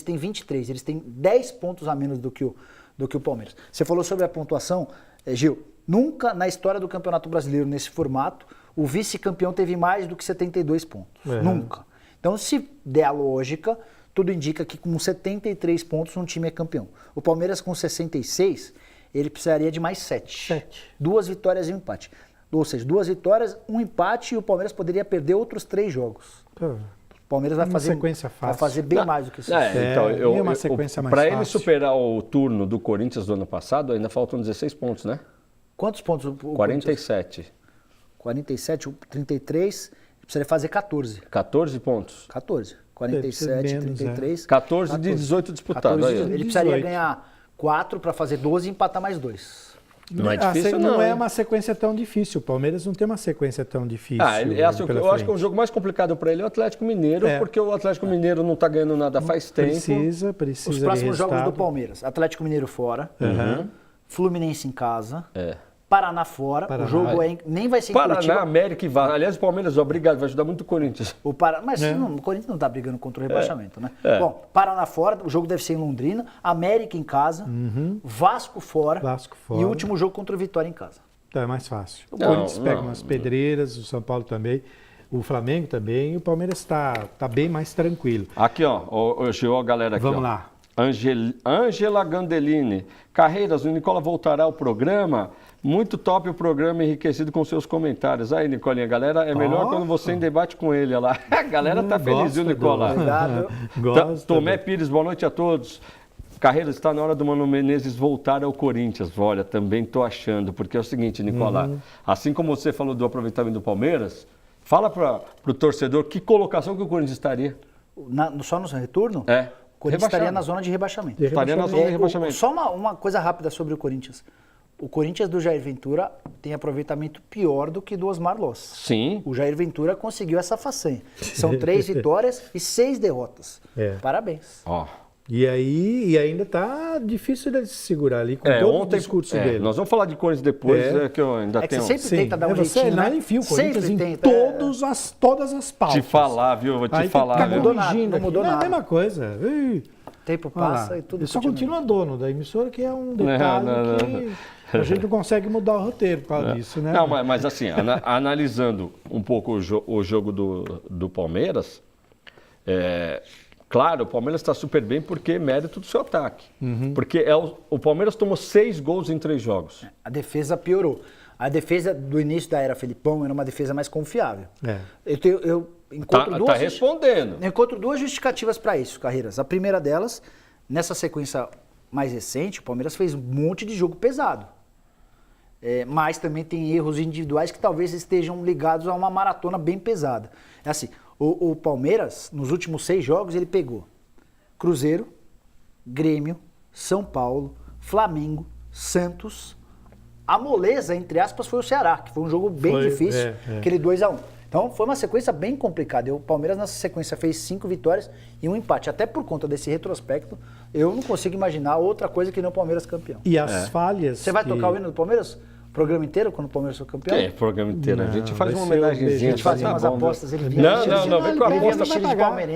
têm 23, eles têm 10 pontos a menos do que o Palmeiras. Você falou sobre a pontuação, Gil. Nunca na história do Campeonato Brasileiro, nesse formato, o vice-campeão teve mais do que 72 pontos. Nunca. Então, se der a lógica, tudo indica que com 73 pontos um time é campeão. O Palmeiras com 66, ele precisaria de mais 7. 2 vitórias e um empate. Ou seja, 2 vitórias, um empate e o Palmeiras poderia perder outros 3 jogos. O Palmeiras vai fazer bem mais do que isso. Então, uma sequência mais para fácil. ele superar o turno do Corinthians do ano passado, ainda faltam 16 pontos, né? Quantos pontos o 47. 47, 33, precisaria fazer 14. 14 pontos. 14. 47, menos, 33. 14 de 18 disputados. 14, ele precisaria ganhar 4 para fazer 12 e empatar mais 2. Não é difícil, não. Não é uma sequência tão difícil. O Palmeiras não tem uma sequência tão difícil. Eu acho que o jogo mais complicado para ele é o Atlético Mineiro, porque o Atlético Mineiro não está ganhando nada faz tempo. Precisa Os próximos jogos do Palmeiras: Atlético Mineiro fora, Fluminense em casa. Paraná fora, o jogo nem vai ser em Paraná, Curitiba. América e Vasco. Aliás, o Palmeiras, obrigado, vai ajudar muito o Corinthians. Mas o Corinthians não está brigando contra o rebaixamento, né? Bom, Paraná fora, o jogo deve ser em Londrina, América em casa, Vasco fora e o último jogo contra o Vitória em casa. Então é mais fácil. O Corinthians pega umas pedreiras, o São Paulo também, o Flamengo também, e o Palmeiras está bem mais tranquilo. Aqui, chegou a galera aqui. Vamos lá. Angela Gandelini. Carreiras, o Nicola voltará ao programa. Muito top o programa, enriquecido com seus comentários. Aí, Nicolinha, galera, é melhor quando você em debate com ele. Olha lá. A galera tá feliz, viu, Nicola? Obrigado. Tomé Pires, boa noite a todos. Carreiras, está na hora do Mano Menezes voltar ao Corinthians. Olha, também tô achando, porque é o seguinte, Nicola, assim como você falou do aproveitamento do Palmeiras, fala para o torcedor que colocação que o Corinthians estaria. Só no retorno? O Corinthians estaria na zona de rebaixamento. Estaria na zona de rebaixamento. Só uma coisa rápida sobre o Corinthians. O Corinthians do Jair Ventura tem aproveitamento pior do que do Osmar Loss. Sim. O Jair Ventura conseguiu essa façanha. São 3 vitórias e 6 derrotas. Parabéns. E ainda tá difícil de se segurar ali com todo o discurso dele. Nós vamos falar de Corinthians depois, que eu ainda tenho... Você sempre tenta dar um jeitinho, Você né? não enfia o Corinthians Sempre em tenta, todas as pautas. Te falar, viu? Vou te falar. Não mudou nada, não mudou nada. É a mesma coisa. O tempo passa e tudo... Ele só continua dono da emissora, que é um detalhe que a gente não consegue mudar o roteiro por causa disso, né? Não, mas assim, analisando um pouco o jogo do Palmeiras, claro, o Palmeiras está super bem porque é mérito do seu ataque. Porque o Palmeiras tomou 6 gols em 3 jogos. A defesa piorou. A defesa do início da era Felipão era uma defesa mais confiável. Eu encontro respondendo. Eu encontro 2 justificativas para isso, Carreiras. A primeira delas, nessa sequência mais recente, o Palmeiras fez um monte de jogo pesado. Mas também tem erros individuais que talvez estejam ligados a uma maratona bem pesada. É assim, o Palmeiras, nos últimos 6 jogos, ele pegou Cruzeiro, Grêmio, São Paulo, Flamengo, Santos. A moleza, entre aspas, foi o Ceará, que foi um jogo bem difícil, aquele 2-1. Então, foi uma sequência bem complicada. E o Palmeiras, nessa sequência, fez 5 vitórias e um empate. Até por conta desse retrospecto, eu não consigo imaginar outra coisa que não o Palmeiras campeão. E as falhas... Você vai tocar o hino do Palmeiras? O programa inteiro, quando o Palmeiras for campeão? O programa inteiro. A gente faz uma homenagenzinha. A gente fazia umas apostas. Não, vem com a aposta.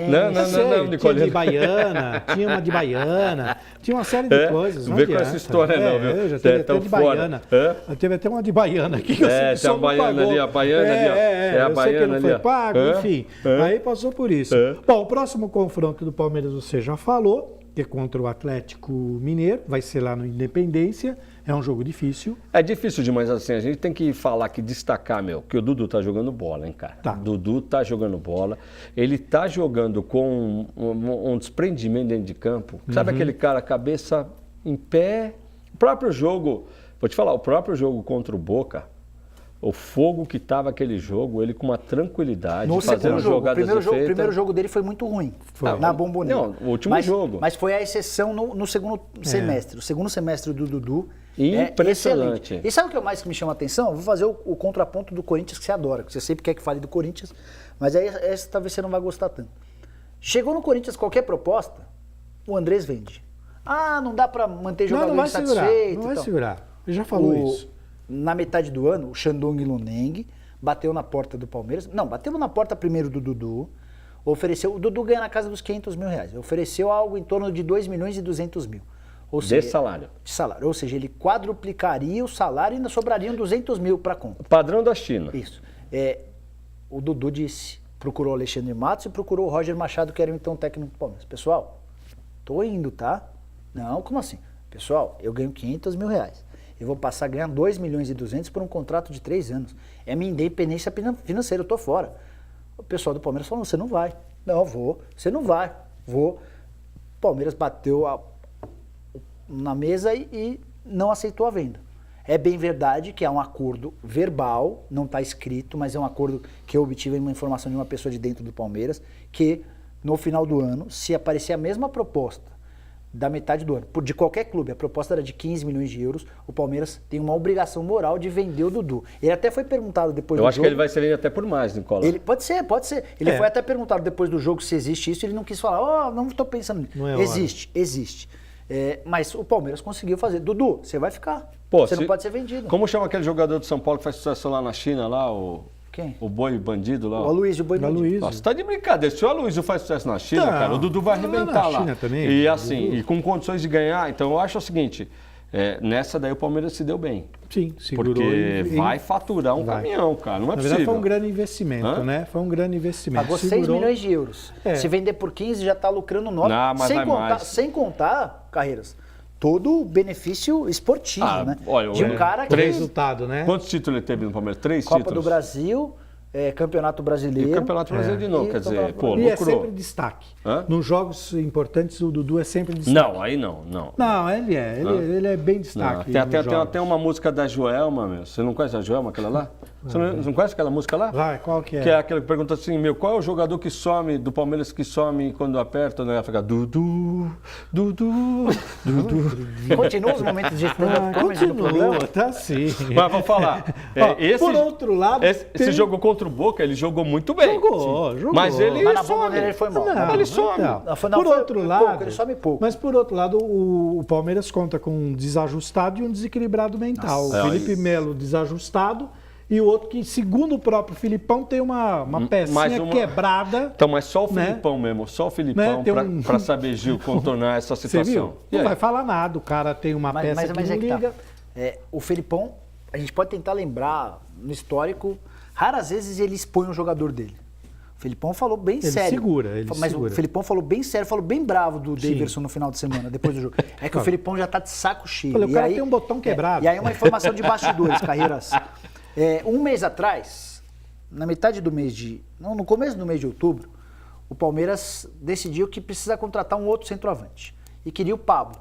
Não, Nicolinha. Tinha de baiana, tinha uma de baiana, tinha uma série de coisas. Não vem com essa história não, viu? Já teve até de baiana. Teve até uma de baiana aqui. Tem a baiana ali, a baiana ali. É a baiana ali. Foi pago, enfim. Aí passou por isso. Bom, o próximo confronto do Palmeiras você já falou, que é contra o Atlético Mineiro, vai ser lá no Independência. É um jogo difícil. É difícil demais, assim, a gente tem que falar, que destacar, que o Dudu tá jogando bola, hein, cara? O Dudu tá jogando bola, ele tá jogando com um desprendimento dentro de campo. Sabe aquele cara, cabeça em pé? O próprio jogo, vou te falar, o próprio jogo contra o Boca o fogo que estava aquele jogo, ele com uma tranquilidade, No fazendo segundo jogo. jogadas O efeitas. primeiro jogo dele foi muito ruim, Foi. na Bombonera. Não, o último jogo. Mas foi a exceção no segundo semestre. O segundo semestre do Dudu Impressionante. é excelente. E sabe o que mais que me chama a atenção? Eu vou fazer o contraponto do Corinthians que você adora, que você sempre quer que fale do Corinthians, mas aí essa talvez você não vai gostar tanto. Chegou no Corinthians qualquer proposta, o Andrés vende. Ah, não dá para manter jogador Não vai segurar, insatisfeito. não vai e tal. segurar. Ele já falou isso. Na metade do ano, o Shandong Luneng bateu na porta do Palmeiras. Não, bateu na porta primeiro do Dudu. Ofereceu, o Dudu ganha na casa dos 500 mil reais. Ofereceu algo em torno de 2 milhões e 200 mil. Ou De seja, salário. De salário. Ou seja, ele quadruplicaria o salário e ainda sobrariam 200 mil para compra. Padrão da China. Isso. O Dudu disse, procurou o Alexandre Matos e procurou o Roger Machado, que era o então técnico do Palmeiras. Pessoal, tô indo, tá? Não, como assim? Pessoal, eu ganho 500 mil reais. Eu vou passar a ganhar 2 milhões e 200 por um contrato de 3 anos. É minha independência financeira, eu tô fora. O pessoal do Palmeiras falou, você não vai. Não, vou. Você não vai. Vou. O Palmeiras bateu na mesa e não aceitou a venda. É bem verdade que é um acordo verbal, não está escrito, mas é um acordo que eu obtive uma informação de uma pessoa de dentro do Palmeiras, que no final do ano, se aparecer a mesma proposta da metade do ano, de qualquer clube, a proposta era de 15 milhões de euros, o Palmeiras tem uma obrigação moral de vender o Dudu. Ele até foi perguntado depois do jogo... Eu acho que ele vai ser vendido até por mais, Nicola. Pode ser. Ele foi até perguntado depois do jogo se existe isso, ele não quis falar, não estou pensando nisso. Não é existe. Mas o Palmeiras conseguiu fazer. Dudu, você vai ficar. Pô, você não pode ser vendido. Como chama aquele jogador de São Paulo que faz sucesso lá na China, lá, Quem? o Boi Bandido lá? O Aloysio Boi Bandido. Aloysio. Nossa, tá de brincadeira. Se o Aloysio faz sucesso na China, Não, cara, o Dudu vai não, arrebentar na lá. China também, E o assim, Dudu. e com condições de ganhar. Então eu acho o seguinte, nessa daí o Palmeiras se deu bem. Sim, segurou. Porque vai faturar um caminhão, cara. Não é Na possível. verdade, foi um grande investimento, né? Foi um grande investimento. Pagou 6 Segurou. milhões de euros. Se vender por 15, já está lucrando 9. Não, mas vai mais. Sem contar, Carreiras, todo o benefício esportivo, né? Olha, de um cara que... Resultado, né? Quantos títulos ele teve no Palmeiras? 3 Copa títulos. do Brasil, Campeonato E Brasileiro. o Campeonato Brasileiro de novo, E quer dizer, pô, E é lucrou. sempre destaque. Hã? Nos jogos importantes, o Dudu é sempre destaque. Não, aí não. Não, ele é. Ele é bem destaque. Tem nos jogos. até uma música da Joelma, meu. Você não conhece a Joelma, aquela lá? Você não conhece aquela música lá? Vai, qual que é? Que é aquela que pergunta assim, qual é o jogador que some, do Palmeiras que some quando aperta, né? Fica Dudu. Continua os momentos de stand-up comedy no Continua, programa? tá sim. Mas vamos falar. Por outro lado, esse jogo contra o Boca, ele jogou muito bem. Jogou. Mas ele Mas na some. Bombonera ele foi mal. Não, Ele some. não. Não, Por foi outro pouco, lado, ele some pouco. Mas por outro lado, o Palmeiras conta com um desajustado e um desequilibrado mental. Nossa. O Felipe Melo desajustado e o outro que, segundo o próprio Filipão, tem uma pecinha quebrada. Então, mas só o Né? Filipão mesmo, só o Filipão Tem pra saber, Gil, contornar essa Você situação. viu? E Não aí? vai falar nada. O cara tem uma peça que não é que liga. o Felipão, a gente pode tentar lembrar no histórico, raras vezes ele expõe um jogador dele. O Felipão falou bem sério. Ele Mas segura. o Felipão falou bem sério, falou bem bravo do Daverson no final de semana, depois do jogo. É que o Felipão já tá de saco cheio. Falei, o cara aí, tem um botão quebrado. E aí uma informação de bastidores, Carreiras. Um mês atrás, na metade do mês no começo do mês de outubro, o Palmeiras decidiu que precisa contratar um outro centroavante. E queria o Pablo.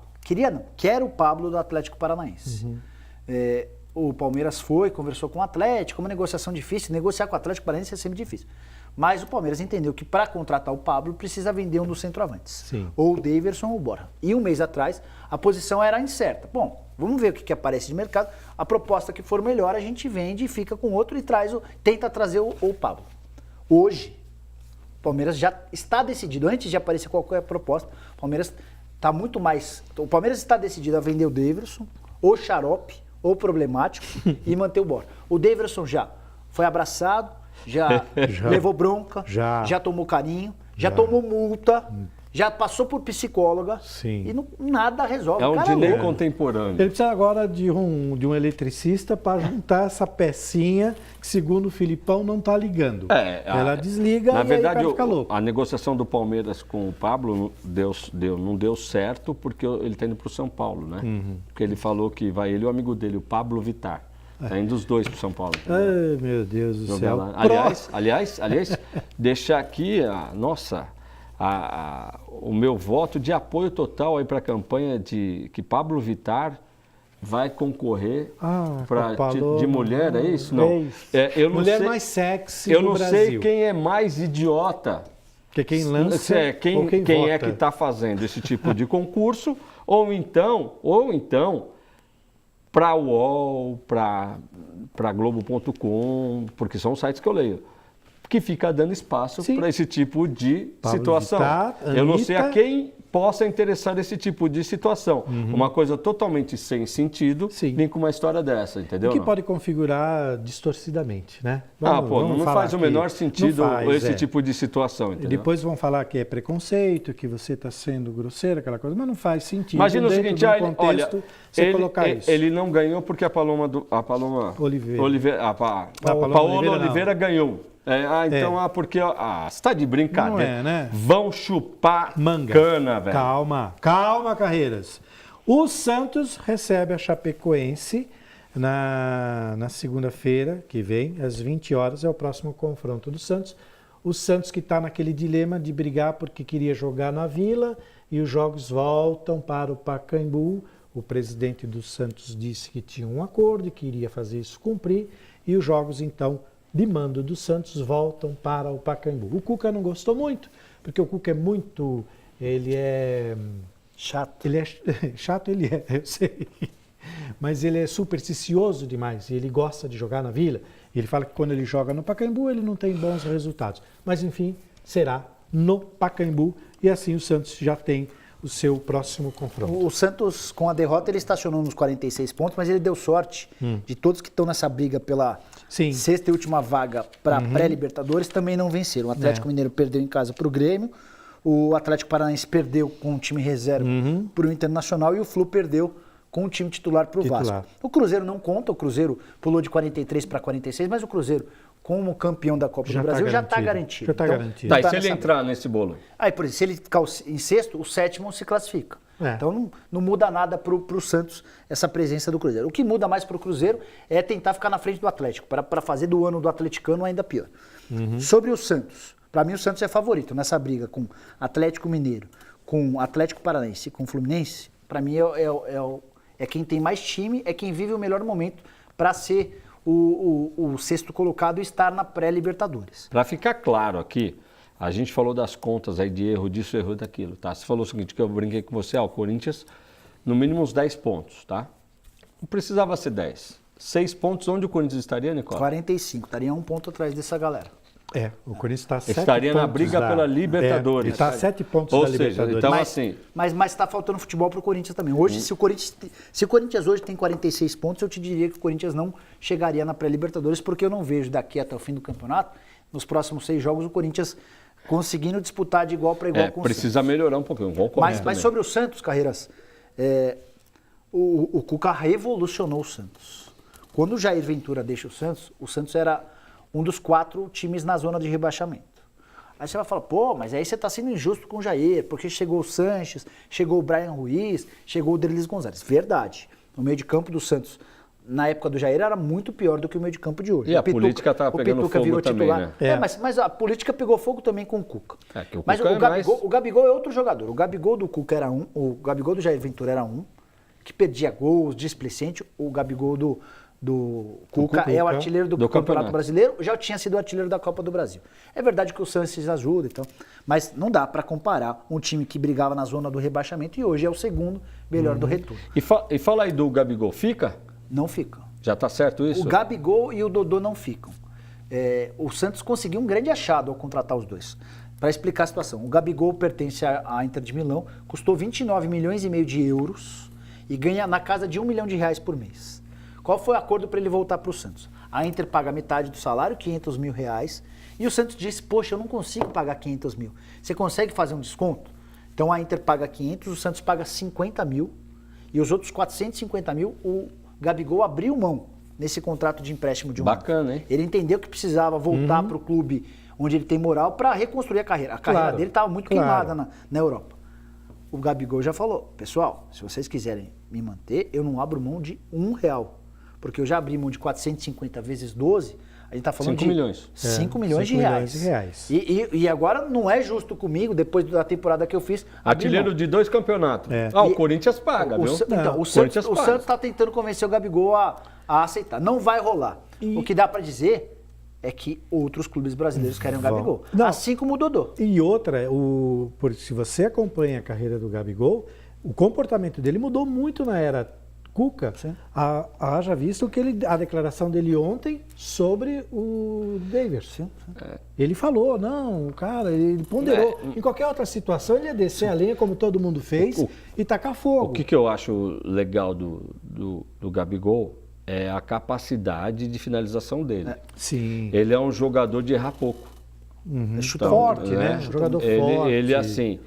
Quer o Pablo do Atlético Paranaense. O Palmeiras conversou com o Atlético, uma negociação difícil, negociar com o Atlético Paranaense é sempre difícil. Mas o Palmeiras entendeu que para contratar o Pablo precisa vender um dos centroavantes. Sim. Ou o Daverson ou o Borja. E um mês atrás a posição era incerta. Bom, vamos ver o que aparece de mercado. A proposta que for melhor a gente vende e fica com outro e tenta trazer o Pablo. Hoje, o Palmeiras já está decidido, antes de aparecer qualquer proposta, o Palmeiras está muito mais... O Palmeiras está decidido a vender o Daverson, ou xarope, ou problemático, e manter o Borja. O Daverson já foi abraçado, já levou bronca, já tomou carinho, já tomou multa, já passou por psicóloga. Sim. E nada resolve. É um Cara, delay louco. contemporâneo. Ele precisa agora de um eletricista para juntar essa pecinha que, segundo o Filipão, não está ligando. Ela desliga na e verdade, aí vai ficar louco. a negociação do Palmeiras com o Pablo não deu certo porque ele está indo para o São Paulo, né? Porque ele falou que vai ele e o amigo dele, o Pablo Vittar. Está indo os dois para São Paulo. Ai, meu Deus do céu. Lá. Aliás, deixar aqui o meu voto de apoio total aí para a campanha de que Pablo Vittar vai concorrer Copa Loma, de mulher, é isso? Não. É isso. Eu não mulher sei, mais sexy eu do não Brasil. sei quem é mais idiota. Que quem lança ou quem vota. é que está fazendo esse tipo de concurso, ou então para o UOL, para Globo.com, porque são os sites que eu leio, que fica dando espaço para esse tipo de situação. Vittar, eu não sei a Anitta. quem possa interessar esse tipo de situação. Uma coisa totalmente sem sentido, nem com uma história dessa, entendeu? O que pode configurar distorcidamente, né? Não faz o menor sentido esse tipo. tipo de situação, entendeu? Depois vão falar que é preconceito, que você está sendo grosseiro, aquela coisa, mas não faz sentido. Imagina o dentro seguinte, de um contexto, você colocar isso. Ele não ganhou porque a Paloma Oliveira. Paola Oliveira ganhou. Porque você está de brincadeira. Não é, né? Vão chupar manga. Cana, velho. Calma, Carreiras. O Santos recebe a Chapecoense na segunda-feira que vem, às 20 horas, é o próximo confronto do Santos. O Santos que está naquele dilema de brigar porque queria jogar na Vila e os jogos voltam para o Pacaembu. O presidente do Santos disse que tinha um acordo e que iria fazer isso cumprir e os jogos, então, de mando do Santos voltam para o Pacaembu. O Cuca não gostou muito, porque o Cuca é muito... Ele é... Chato. Ele é chato, eu sei. Mas ele é supersticioso demais e ele gosta de jogar na Vila. Ele fala que quando ele joga no Pacaembu ele não tem bons resultados. Mas enfim, será no Pacaembu e assim o Santos já tem o seu próximo confronto. O Santos, com a derrota, ele estacionou nos 46 pontos, mas ele deu sorte de todos que estão nessa briga pela sexta e última vaga para pré-Libertadores também não venceram. O Atlético Mineiro perdeu em casa para o Grêmio, o Atlético Paranaense perdeu com o time reserva para o Internacional e o Flu perdeu com o time titular para o Vasco. O Cruzeiro não conta, o Cruzeiro pulou de 43 para 46, mas o Cruzeiro, como campeão da Copa do Brasil, já está garantido. Já está garantido. Tá, e se ele entrar nesse bolo? Aí, por exemplo, se ele ficar em sexto, o sétimo se classifica. Então não muda nada para o Santos essa presença do Cruzeiro. O que muda mais para o Cruzeiro é tentar ficar na frente do Atlético, para fazer do ano do atleticano ainda pior. Sobre o Santos, para mim o Santos é favorito nessa briga com Atlético Mineiro, com Atlético Paranaense e com Fluminense. Para mim é quem tem mais time, é quem vive o melhor momento para ser o sexto colocado e estar na pré-Libertadores. Para ficar claro aqui, a gente falou das contas aí de erro disso, erro daquilo, tá? Você falou o seguinte, que eu brinquei com você, o Corinthians, no mínimo uns 10 pontos, tá? Não precisava ser 10. 6 pontos, onde o Corinthians estaria, Nicola? 45, estaria um ponto atrás dessa galera. O Corinthians está a 7 estaria pontos na briga pela Libertadores. Ele está a 7 pontos Ou da seja, Libertadores. então mas, assim... Mas está faltando futebol para o Corinthians também. Hoje, se o Corinthians hoje tem 46 pontos, eu te diria que o Corinthians não chegaria na pré-Libertadores, porque eu não vejo daqui até o fim do campeonato, nos próximos 6 jogos, o Corinthians conseguindo disputar de igual para igual com o precisa Santos. Melhorar um pouquinho. Mas sobre o Santos, Carreiras, o Cuca revolucionou o Santos. Quando o Jair Ventura deixa o Santos era um dos 4 times na zona de rebaixamento. Aí você vai falar, mas aí você está sendo injusto com o Jair, porque chegou o Sanches, chegou o Brian Ruiz, chegou o Derlis Gonzalez. Verdade. O meio de campo do Santos, na época do Jair, era muito pior do que o meio de campo de hoje. E a política está pegando fogo também, né? Mas a política pegou fogo também com o Cuca. Mas o Gabigol é outro jogador. O Gabigol do Cuca era o Gabigol do Jair Ventura era que perdia gols, displicente. O Gabigol do Cuca é o artilheiro do Campeonato Brasileiro, já tinha sido o artilheiro da Copa do Brasil. É verdade que o Sanches ajuda, então, mas não dá para comparar um time que brigava na zona do rebaixamento e hoje é o segundo melhor do retorno. E fala aí do Gabigol, fica? Não fica. Já está certo isso? O Gabigol e o Dodô não ficam. O Santos conseguiu um grande achado ao contratar os dois. Para explicar a situação, o Gabigol pertence à Inter de Milão, custou 29 milhões e meio de euros e ganha na casa de R$1 milhão por mês. Qual foi o acordo para ele voltar para o Santos? A Inter paga metade do salário, R$500 mil, e o Santos disse, poxa, eu não consigo pagar 500 mil. Você consegue fazer um desconto? Então a Inter paga 500, o Santos paga 50 mil, e os outros 450 mil, o Gabigol abriu mão nesse contrato de empréstimo de um ano. Bacana, hein? Ele entendeu que precisava voltar para o clube onde ele tem moral para reconstruir a carreira. A carreira dele estava muito queimada na Europa. O Gabigol já falou, pessoal, se vocês quiserem me manter, eu não abro mão de R$1. Porque eu já abri mão de 450 vezes 12, A gente está falando 5 milhões. 5 milhões de reais. E agora não é justo comigo, depois da temporada que eu fiz. Artilheiro de 2 campeonatos. O Corinthians paga, viu? Então, o Santos está tentando convencer o Gabigol a aceitar. Não vai rolar. O que dá para dizer é que outros clubes brasileiros querem o Gabigol. Assim como o Dodô. E outra, se você acompanha a carreira do Gabigol, o comportamento dele mudou muito na era Cuca. Haja visto a declaração dele ontem sobre o Davis. Ele falou, não, cara, ele ponderou. Em qualquer outra situação ele ia descer a lenha como todo mundo fez e tacar fogo. O que eu acho legal do Gabigol é a capacidade de finalização dele. Sim. Ele é um jogador de errar pouco. Então, forte, né? Jogador forte. Ele assim.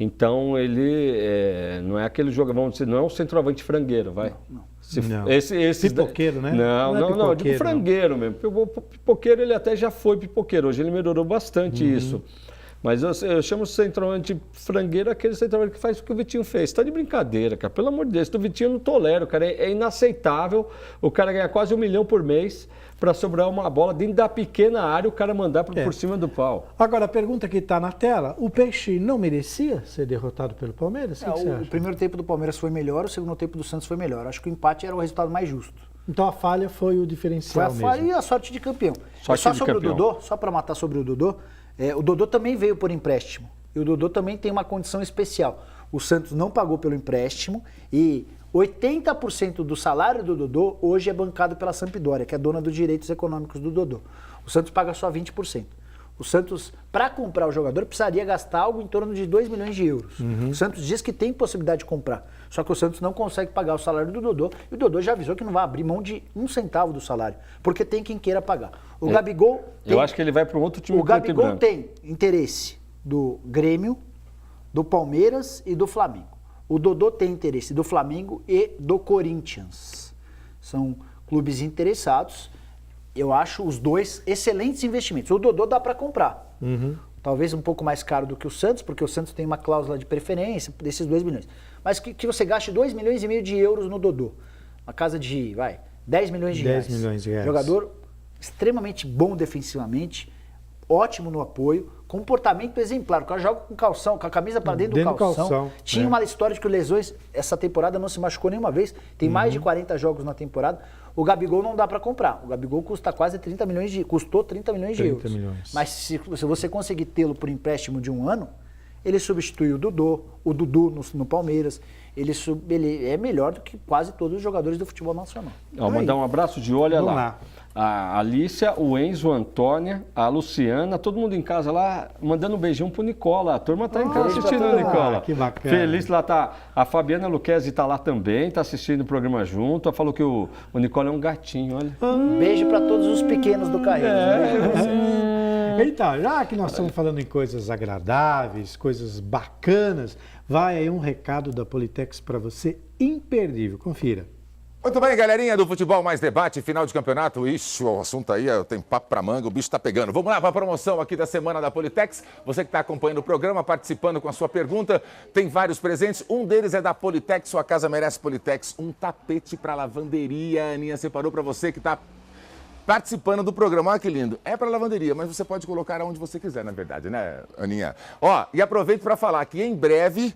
Então ele não é aquele jogador, vamos dizer, não é um centroavante frangueiro, vai. Não. Pipoqueiro, né? Não, digo frangueiro mesmo. O pipoqueiro ele até já foi pipoqueiro, hoje ele melhorou bastante isso. Mas eu chamo de centroavante frangueiro aquele centroavante que faz o que o Vitinho fez. Tá de brincadeira, cara. Pelo amor de Deus, o Vitinho eu não tolero, cara. É inaceitável o cara ganhar quase 1 milhão por mês para sobrar uma bola dentro da pequena área e o cara mandar por cima do pau. Agora, a pergunta que está na tela, o Peixe não merecia ser derrotado pelo Palmeiras? O primeiro tempo do Palmeiras foi melhor, o segundo tempo do Santos foi melhor. Acho que o empate era o resultado mais justo. Então a falha foi o diferencial mesmo. Foi a falha e a sorte de campeão. O Dodô, só para matar sobre o Dodô também veio por empréstimo. E o Dodô também tem uma condição especial. O Santos não pagou pelo empréstimo e 80% do salário do Dodô hoje é bancado pela Sampdoria, que é dona dos direitos econômicos do Dodô. O Santos paga só 20%. O Santos, para comprar o jogador, precisaria gastar algo em torno de 2 milhões de euros. O Santos diz que tem possibilidade de comprar. Só que o Santos não consegue pagar o salário do Dodô. E o Dodô já avisou que não vai abrir mão de 1 centavo do salário. Porque tem quem queira pagar. O Gabigol... Eu acho que ele vai para um outro time. O Gabigol tem interesse do Grêmio, do Palmeiras e do Flamengo. O Dodô tem interesse do Flamengo e do Corinthians. São clubes interessados. Eu acho os dois excelentes investimentos. O Dodô dá para comprar. Talvez um pouco mais caro do que o Santos, porque o Santos tem uma cláusula de preferência desses 2 milhões. Mas que você gaste 2,5 milhões de euros no Dodô. Uma casa de, 10 milhões de reais. 10 milhões de reais. Jogador extremamente bom defensivamente, ótimo no apoio, comportamento exemplar. O cara joga com calção, com a camisa para dentro do calção. Tinha uma história de que o Lesões, essa temporada não se machucou nenhuma vez. Tem mais de 40 jogos na temporada. O Gabigol não dá para comprar. O Gabigol custa quase 30 milhões custou 30 milhões de euros. Mas se você conseguir tê-lo por empréstimo de 1 ano, ele substitui o Dudu no Palmeiras. Ele é melhor do que quase todos os jogadores do futebol nacional. Mandar um abraço de olho lá. A Alicia, o Enzo, a Antônia, a Luciana, todo mundo em casa lá, mandando um beijão pro Nicola. A turma tá em casa assistindo o Nicola. Que bacana. Feliz lá tá. A Fabiana Luquezzi tá lá também, tá assistindo o programa junto. Ela falou que o Nicola é um gatinho, olha. Beijo para todos os pequenos do Carreiro. Então, já que nós estamos falando em coisas agradáveis, coisas bacanas, vai aí um recado da Politex para você imperdível. Confira. Muito bem, galerinha do Futebol Mais Debate, final de campeonato. Ixi, o assunto aí tem papo pra manga, o bicho tá pegando. Vamos lá para a promoção aqui da semana da Politex. Você que está acompanhando o programa, participando com a sua pergunta, tem vários presentes. Um deles é da Politex, sua casa merece Politex. Um tapete para lavanderia. A Aninha separou para você que está participando do programa. Olha que lindo. É para lavanderia, mas você pode colocar onde você quiser, na verdade, né, Aninha? Ó, e aproveito para falar que em breve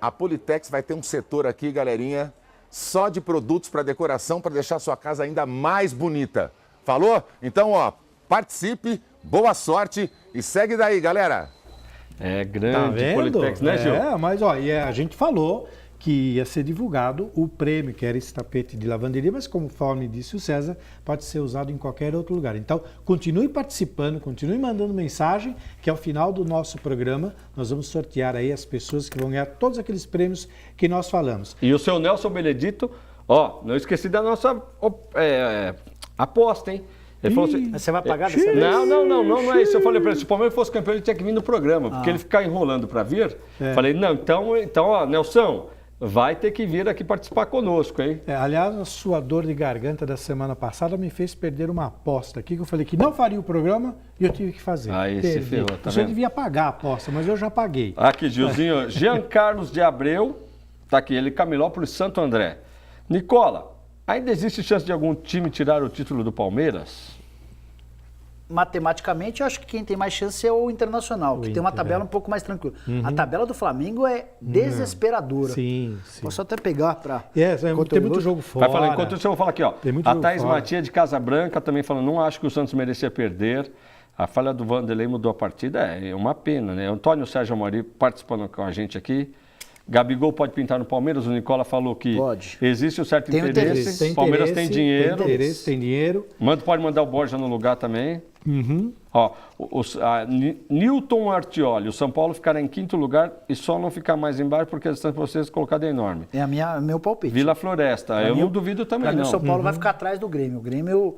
a Politex vai ter um setor aqui, galerinha, só de produtos para decoração, para deixar a sua casa ainda mais bonita. Falou? Então, participe, boa sorte e segue daí, galera. É grande Politex, né, Gil? Mas a gente falou que ia ser divulgado o prêmio, que era esse tapete de lavanderia, mas conforme disse o César, pode ser usado em qualquer outro lugar. Então, continue participando, continue mandando mensagem, que ao final do nosso programa nós vamos sortear aí as pessoas que vão ganhar todos aqueles prêmios que nós falamos. E o seu Nelson Benedito, não esqueci da nossa aposta, hein? Ele falou assim, você vai pagar dessa vez? Não é isso. Eu falei para ele, se o Palmeiras fosse campeão, ele tinha que vir no programa, porque ele ficar enrolando para vir. Falei, não, então, Nelson, vai ter que vir aqui participar conosco, hein? Aliás, a sua dor de garganta da semana passada me fez perder uma aposta aqui, que eu falei que não faria o programa e eu tive que fazer. Aí se ferrou, tá Você vendo? devia pagar a aposta, mas eu já paguei. Aqui, Gilzinho, Jean Carlos de Abreu, tá aqui, ele Camilópolis, Santo André. Nicola, ainda existe chance de algum time tirar o título do Palmeiras? matematicamente, eu acho que quem tem mais chance é o Internacional, que tem uma tabela um pouco mais tranquila. A tabela do Flamengo é desesperadora. Sim. Posso até pegar para... Tem muito jogo fora. Vai falar, enquanto isso eu vou falar aqui, ó. A Thaís fora. Matias de Casa Branca também falando, não acho que o Santos merecia perder. A falha do Vanderlei mudou a partida, é uma pena, né? Antônio Sérgio Amori participando com a gente aqui. Gabigol pode pintar no Palmeiras, o Nicola falou que existe um certo interesse. O Palmeiras tem dinheiro. Tem dinheiro. Pode mandar o Borja no lugar também. Ó, Newton Artioli, o São Paulo ficará em 5º lugar e só não ficar mais embaixo porque a distância para vocês colocada é enorme. É meu palpite. Vila Floresta, eu não duvido também não. O São Paulo vai ficar atrás do Grêmio. O Grêmio,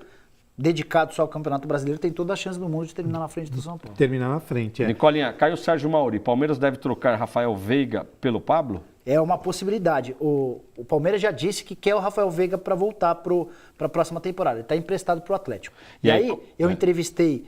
dedicado só ao Campeonato Brasileiro, tem toda a chance do mundo de terminar na frente do São Paulo. Terminar na frente, Nicolinha, Caio Sérgio Mauri, Palmeiras deve trocar Rafael Veiga pelo Pablo? É uma possibilidade. O Palmeiras já disse que quer o Rafael Veiga para voltar para a próxima temporada. Ele está emprestado para o Atlético. E aí eu entrevistei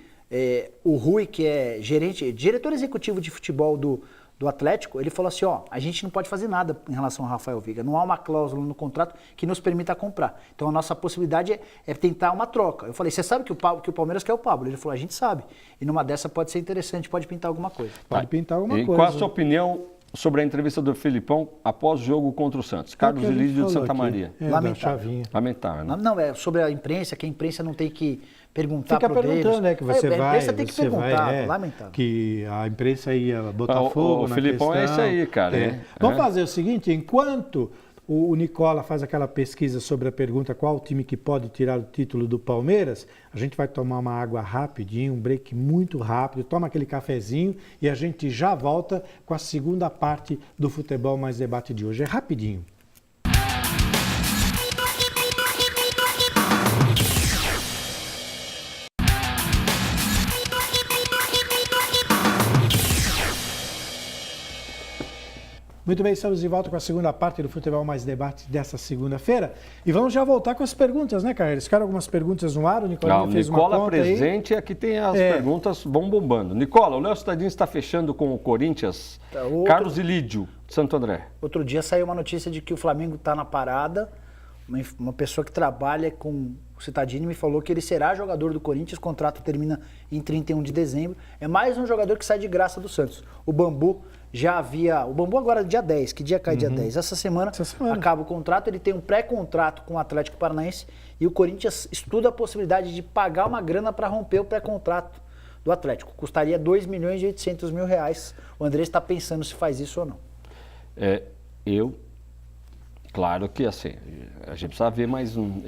o Rui, que é diretor executivo de futebol do Atlético. Ele falou assim, a gente não pode fazer nada em relação ao Rafael Veiga. Não há uma cláusula no contrato que nos permita comprar. Então a nossa possibilidade é tentar uma troca. Eu falei, você sabe que o Palmeiras quer o Pablo? Ele falou, a gente sabe. E numa dessa pode ser interessante, pode pintar alguma coisa. Pode pintar alguma coisa. E qual a sua opinião sobre a entrevista do Filipão após o jogo contra o Santos? Carlos Elídio de Santa Maria. Lamentável. Lamentável, né? Não, é sobre a imprensa, que a imprensa não tem que perguntar para o Fica perguntando, né? Que você vai... A imprensa tem que perguntar, lamentável. Que a imprensa ia botar fogo na Filipão questão. É isso aí, cara. Vamos fazer o seguinte, enquanto o Nicola faz aquela pesquisa sobre a pergunta qual o time que pode tirar o título do Palmeiras, a gente vai tomar uma água rapidinho, um break muito rápido, toma aquele cafezinho e a gente já volta com a segunda parte do Futebol Mais Debate de hoje. É rapidinho. Muito bem, estamos de volta com a segunda parte do Futebol Mais Debate dessa segunda-feira. E vamos já voltar com as perguntas, né, Carlos? Ficaram algumas perguntas no ar, o Nicola fez uma conta presente aí. Aqui tem as perguntas vão bombando. Nicola, o Léo Cittadini está fechando com o Corinthians. Carlos Ilídio, de Santo André. Outro dia saiu uma notícia de que o Flamengo está na parada. Uma pessoa que trabalha com o Cittadini me falou que ele será jogador do Corinthians, o contrato termina em 31 de dezembro. É mais um jogador que sai de graça do Santos. O Bambu já havia... O Bambu agora é dia 10, que dia cai dia 10? Essa semana acaba o contrato, ele tem um pré-contrato com o Atlético Paranaense e o Corinthians estuda a possibilidade de pagar uma grana para romper o pré-contrato do Atlético. Custaria 2 milhões e 800 mil reais. O André está pensando se faz isso ou não. Claro que assim, a gente precisa ver mais um.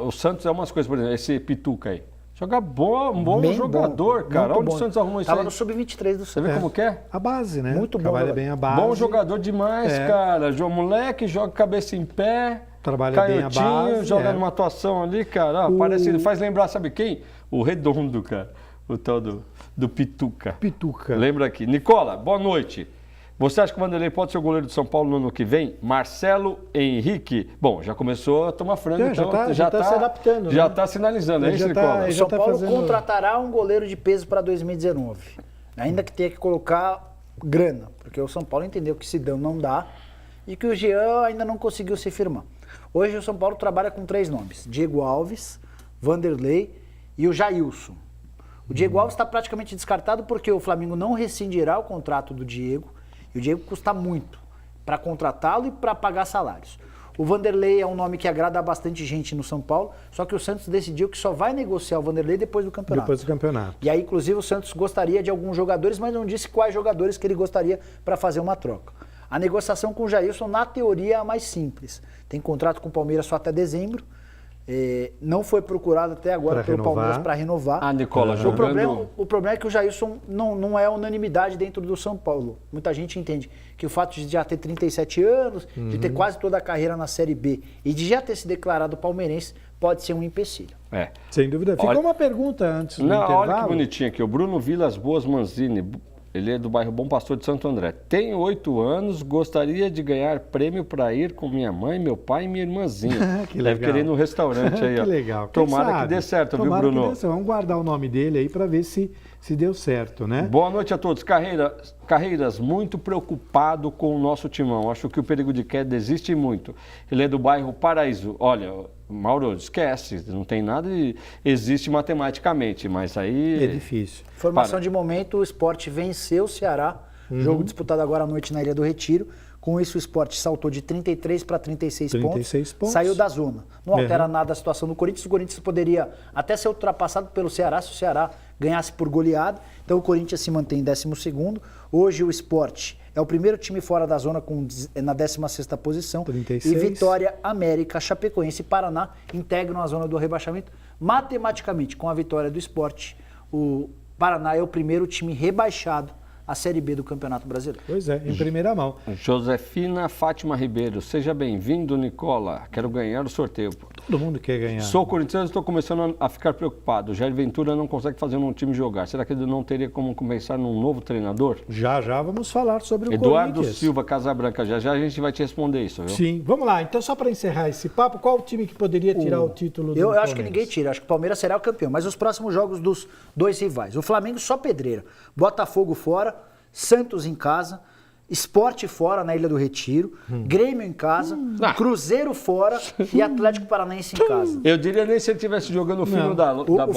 O Santos é umas coisas, por exemplo, esse Pituca aí. Joga um bom jogador, cara. Onde o Santos arrumou isso aí? Tava no Sub-23 do Santos. Você vê como que é? A base, né? Muito bom. Trabalha bem a base. Bom jogador demais, cara. Moleque, joga cabeça em pé. Trabalha bem a base. Joga numa atuação ali, cara. Parece, faz lembrar, sabe quem? O Redondo, cara. O tal do Pituca. Lembra aqui. Nicola, boa noite. Você acha que o Vanderlei pode ser o goleiro de São Paulo no ano que vem? Marcelo Henrique. Bom, já começou a tomar frango, então já está se adaptando. Já está sinalizando, é isso, Nicola? O São Paulo contratará um goleiro de peso para 2019. Ainda que tenha que colocar grana, porque o São Paulo entendeu que Sidão não dá e que o Jean ainda não conseguiu se firmar. Hoje o São Paulo trabalha com 3 nomes: Diego Alves, Vanderlei e o Jailson. O Diego Alves está praticamente descartado porque o Flamengo não rescindirá o contrato do Diego. E o Diego custa muito para contratá-lo e para pagar salários. O Vanderlei é um nome que agrada a bastante gente no São Paulo, só que o Santos decidiu que só vai negociar o Vanderlei depois do campeonato. E aí, inclusive, o Santos gostaria de alguns jogadores, mas não disse quais jogadores que ele gostaria para fazer uma troca. A negociação com o Jailson, na teoria, é a mais simples. Tem contrato com o Palmeiras só até dezembro. Não foi procurado até agora pelo Palmeiras para renovar. Nicola, o problema é que o Jailson não é unanimidade dentro do São Paulo. Muita gente entende que o fato de já ter 37 anos, de ter quase toda a carreira na Série B e de já ter se declarado palmeirense pode ser um empecilho. Sem dúvida. Ficou uma pergunta antes do intervalo. Olha que bonitinho aqui. O Bruno Vilas Boas Manzini. Ele é do bairro Bom Pastor de Santo André. Tenho 8 anos, gostaria de ganhar prêmio para ir com minha mãe, meu pai e minha irmãzinha. Que legal. Deve querer ir no restaurante aí, ó. Que legal. Tomara que dê certo, viu, Bruno? Vamos guardar o nome dele aí para ver se deu certo, né? Boa noite a todos. Carreira, Carreiras, muito preocupado com o nosso timão. Acho que o perigo de queda existe muito. Ele é do bairro Paraíso. Olha, Mauro, esquece, não tem nada, existe matematicamente, mas aí... É difícil. Informação de momento, o Sport venceu o Ceará, jogo disputado agora à noite na Ilha do Retiro. Com isso, o Sport saltou de 33 para 36 pontos, saiu da zona. Não altera nada a situação do Corinthians. O Corinthians poderia até ser ultrapassado pelo Ceará, se o Ceará ganhasse por goleada. Então, o Corinthians se mantém em 12º. Hoje, o Sport é o primeiro time fora da zona na 16ª posição. 36. E Vitória, América, Chapecoense e Paraná integram a zona do rebaixamento. Matematicamente, com a vitória do Sport, o Paraná é o primeiro time rebaixado a Série B do Campeonato Brasileiro. Pois é, em primeira mão. Josefina Fátima Ribeiro, seja bem-vindo, Nicola. Quero ganhar o sorteio. Todo mundo quer ganhar. Sou corintiano e estou começando a ficar preocupado. Jair Ventura não consegue fazer um time jogar. Será que ele não teria como começar num novo treinador? Já vamos falar sobre o Eduardo Corinthians. Silva, Casabranca. Já a gente vai te responder isso, viu? Sim, vamos lá. Então, só para encerrar esse papo, qual o time que poderia tirar o título do Eu Palmeiras? acho que ninguém tira. Acho que o Palmeiras será o campeão. Mas os próximos jogos dos dois rivais. O Flamengo só pedreira. Botafogo fora, Santos em casa, Sport fora na Ilha do Retiro, Grêmio em casa, Cruzeiro fora e Atlético Paranaense em casa. Eu diria nem se ele estivesse jogando o fino da bola.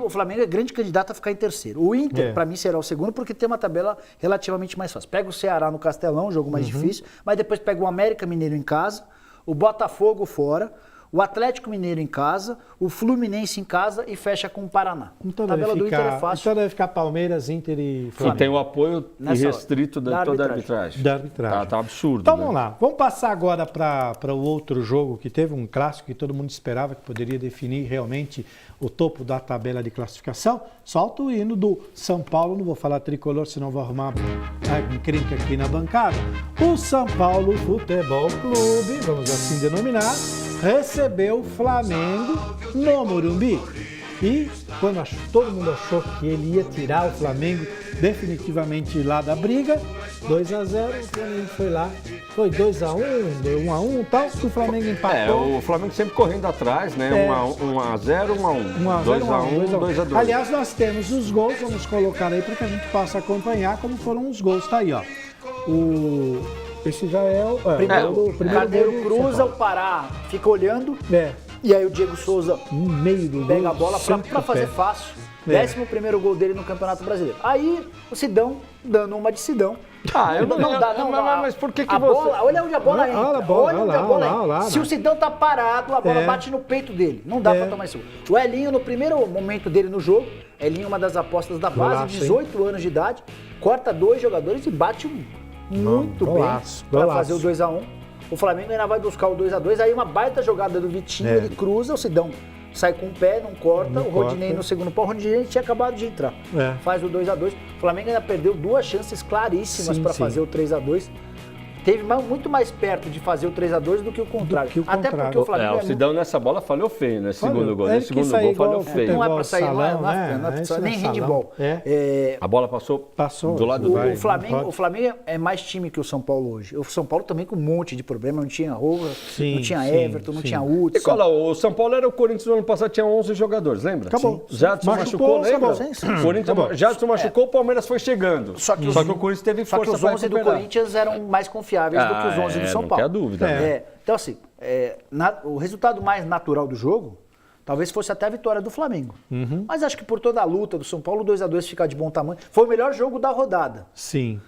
O Flamengo é grande candidato a ficar em terceiro. O Inter, para mim, será o segundo, porque tem uma tabela relativamente mais fácil. Pega o Ceará no Castelão, jogo mais difícil, mas depois pega o América Mineiro em casa, o Botafogo fora, o Atlético Mineiro em casa, o Fluminense em casa e fecha com o Paraná. Então a tabela do Inter é fácil. Então deve ficar Palmeiras, Inter e Flamengo. E tem o apoio irrestrito da toda a arbitragem. Da arbitragem. Tá absurdo. Então né? vamos lá. Vamos passar agora para o outro jogo que teve um clássico que todo mundo esperava que poderia definir realmente o topo da tabela de classificação. Solta o hino do São Paulo. Não vou falar tricolor, senão vou arrumar a encrenca aqui na bancada. O São Paulo Futebol Clube, vamos assim denominar, recebeu o Flamengo no Morumbi. E quando todo mundo achou que ele ia tirar o Flamengo definitivamente lá da briga, 2-0, o Flamengo foi lá, foi 2-1, deu 1-1 e tal, o Flamengo empatou. O Flamengo sempre correndo atrás, né? 1-0, 1-1. 2-1, 2-2. Aliás, nós temos os gols, vamos colocar aí para que a gente possa acompanhar como foram os gols. Tá aí, ó. Esse já é o primeiro Carneiro gol cruza, o Pará fica olhando. E aí o Diego Souza no meio do pega gol, a bola para fazer fácil. 11º gol dele no Campeonato Brasileiro. Aí o Sidão dando uma de Sidão. Não dá. Mas por que a você... bola, olha onde a bola entra. Olha onde a bola entra. Lá, Se o Sidão tá parado, a bola bate no peito dele. Não dá pra tomar isso. O Elinho, no primeiro momento dele no jogo, Elinho, uma das apostas da base, 18 anos de idade, corta 2 jogadores e bate muito bem para fazer o 2-1. O Flamengo ainda vai buscar o 2-2, aí uma baita jogada do Vitinho, ele cruza, o Sidão sai com o pé, não corta, o Rodinei no segundo pau, o Rodinei tinha acabado de entrar, faz o 2-2. O Flamengo ainda perdeu 2 chances claríssimas para fazer o 3-2. Teve muito mais perto de fazer o 3-2 do que o contrário. Até porque o Flamengo. O Sidão nessa bola falhou feio, né? Segundo gol. Nesse segundo gol falhou feio. Não é pra sair, não é nem handball. A bola passou do lado do O Flamengo é mais time que o São Paulo hoje. O São Paulo também com um monte de problema. Não tinha Roa, não tinha Everton, não tinha Hudson. E olha, o São Paulo era o Corinthians no ano passado, tinha 11 jogadores, lembra? Acabou. Jadson machucou, lembra? Jadson machucou, o Palmeiras foi chegando. Só que o Corinthians teve força para recuperar. Só que os 11 do Corinthians eram mais confiáveis do que os 11 do São Paulo. Não tem a dúvida. Então, assim, o resultado mais natural do jogo talvez fosse até a vitória do Flamengo. Mas acho que por toda a luta do São Paulo, 2-2 fica de bom tamanho. Foi o melhor jogo da rodada. Sim.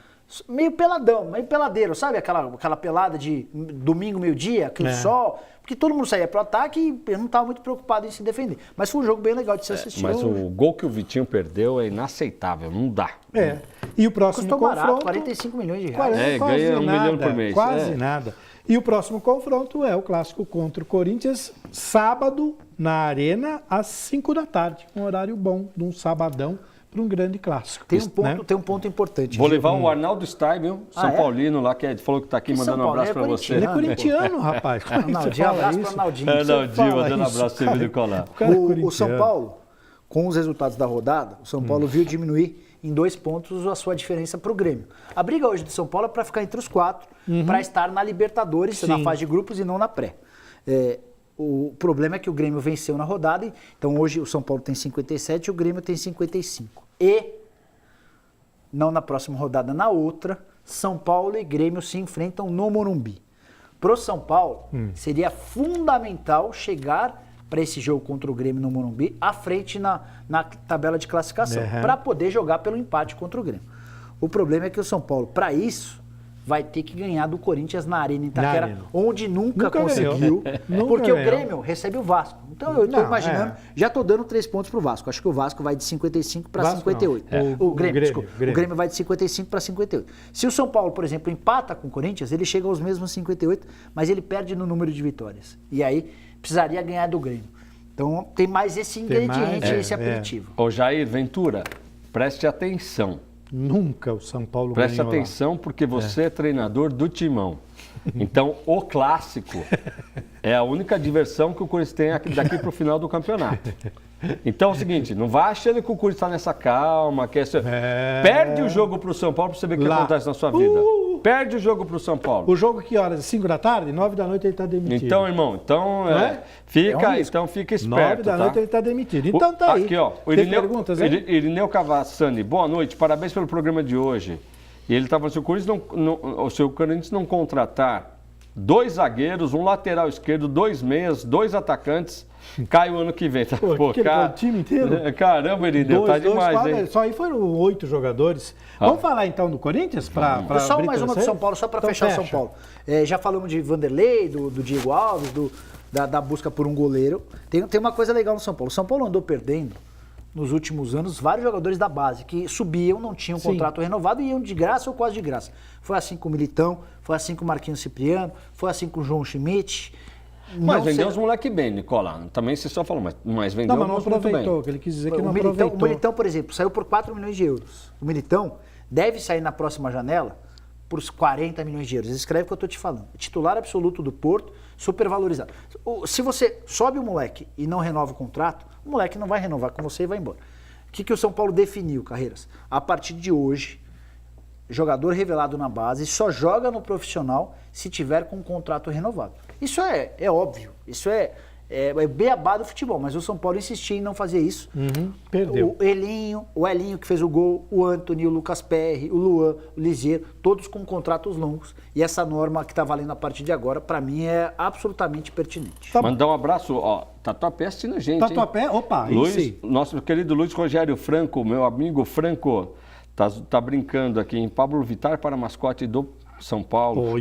Meio peladão, meio peladeiro, sabe? Aquela pelada de domingo, meio-dia, aquele sol. Porque todo mundo saía pro ataque e eu não estava muito preocupado em se defender. Mas foi um jogo bem legal de se assistir. Mas o gol que o Vitinho perdeu é inaceitável, não dá. E o próximo custou confronto... barato, 45 milhões de reais. Ganha 1 milhão por mês. Quase nada. E o próximo confronto é o clássico contra o Corinthians, sábado, na Arena, às 5 da tarde. Um horário bom, de um sabadão, para um grande clássico. Tem um ponto importante. Vou levar o Arnaldo Stein, São Paulino, lá, que falou que está aqui, mandando um abraço para você. Ele é corintiano, rapaz. Arnaldinho, abraço para Arnaldinho. Arnaldinho, mandando um abraço para ele, Nicolau. O São Paulo, com os resultados da rodada, o São Paulo viu diminuir em 2 pontos a sua diferença para o Grêmio. A briga hoje do São Paulo é para ficar entre os 4, para estar na Libertadores, na fase de grupos e não na pré. O problema é que o Grêmio venceu na rodada, então hoje o São Paulo tem 57 e o Grêmio tem 55. E não na próxima rodada, na outra, São Paulo e Grêmio se enfrentam no Morumbi. Pro São Paulo, seria fundamental chegar para esse jogo contra o Grêmio no Morumbi à frente na tabela de classificação, para poder jogar pelo empate contra o Grêmio. O problema é que o São Paulo, para isso, vai ter que ganhar do Corinthians na Arena Itaquera, onde nunca conseguiu, porque o Grêmio recebe o Vasco. Então eu estou imaginando, já estou dando 3 pontos para o Vasco. Acho que o Vasco vai de 55 para 58. O Grêmio vai de 55 para 58. Se o São Paulo, por exemplo, empata com o Corinthians, ele chega aos mesmos 58, mas ele perde no número de vitórias. E aí precisaria ganhar do Grêmio. Então tem mais esse ingrediente, esse aperitivo. Ô Jair Ventura, preste atenção. Nunca o São Paulo Preste atenção, porque você é treinador do Timão. Então, o clássico é a única diversão que o Corinthians tem daqui para o final do campeonato. Então é o seguinte, não vai achando que o Corinthians está nessa calma, perde o jogo para o São Paulo para você ver o que acontece na sua vida. Perde o jogo para o São Paulo. O jogo que horas? 5 da tarde? 9 da noite ele está demitido. Então, irmão, fica esperto. 9 da noite ele está demitido. Então tá aí. Aqui, ó. Irineu Cavassani, boa noite, parabéns pelo programa de hoje. E ele estava falando, se o Corinthians não contratar 2 zagueiros, um lateral esquerdo, 2 meias, 2 atacantes, cai o ano que vem. Tá? O time inteiro? Caramba, Irineu, tá demais, 4, hein? Só aí foram 8 jogadores. Vamos falar então do Corinthians? Só mais uma do São Paulo, só para fechar o São Paulo. Já falamos de Vanderlei, do Diego Alves, da busca por um goleiro. Tem uma coisa legal no São Paulo. O São Paulo andou perdendo nos últimos anos vários jogadores da base que subiam, não tinham contrato renovado e iam de graça ou quase de graça. Foi assim com o Militão, foi assim com o Marquinhos Cipriano, foi assim com o João Schmidt. Mas vendeu os moleque bem, Nicola. Também você só falou, mas vendeu não aproveitou, que ele quis dizer que não aproveitou. O Militão, por exemplo, saiu por 4 milhões de euros. O Militão deve sair na próxima janela por 40 milhões de euros. Escreve o que eu estou te falando. Titular absoluto do Porto, super valorizado. Se você sobe o moleque e não renova o contrato, o moleque não vai renovar com você e vai embora. O que o São Paulo definiu, Carreiras? A partir de hoje, jogador revelado na base só joga no profissional se tiver com um contrato renovado. Isso é óbvio, isso é beabá do futebol, mas o São Paulo insistia em não fazer isso. Perdeu. O Elinho que fez o gol, o Antony, o Lucas Perry, o Luan, o Liziero, todos com contratos longos. E essa norma que está valendo a partir de agora, para mim, é absolutamente pertinente. Mandar um abraço, ó, Tatuapé assistindo a gente, Tatuapé, opa, Luiz, nosso querido Luiz Rogério Franco, meu amigo Franco, tá brincando aqui em Pablo Vittar para mascote do São Paulo.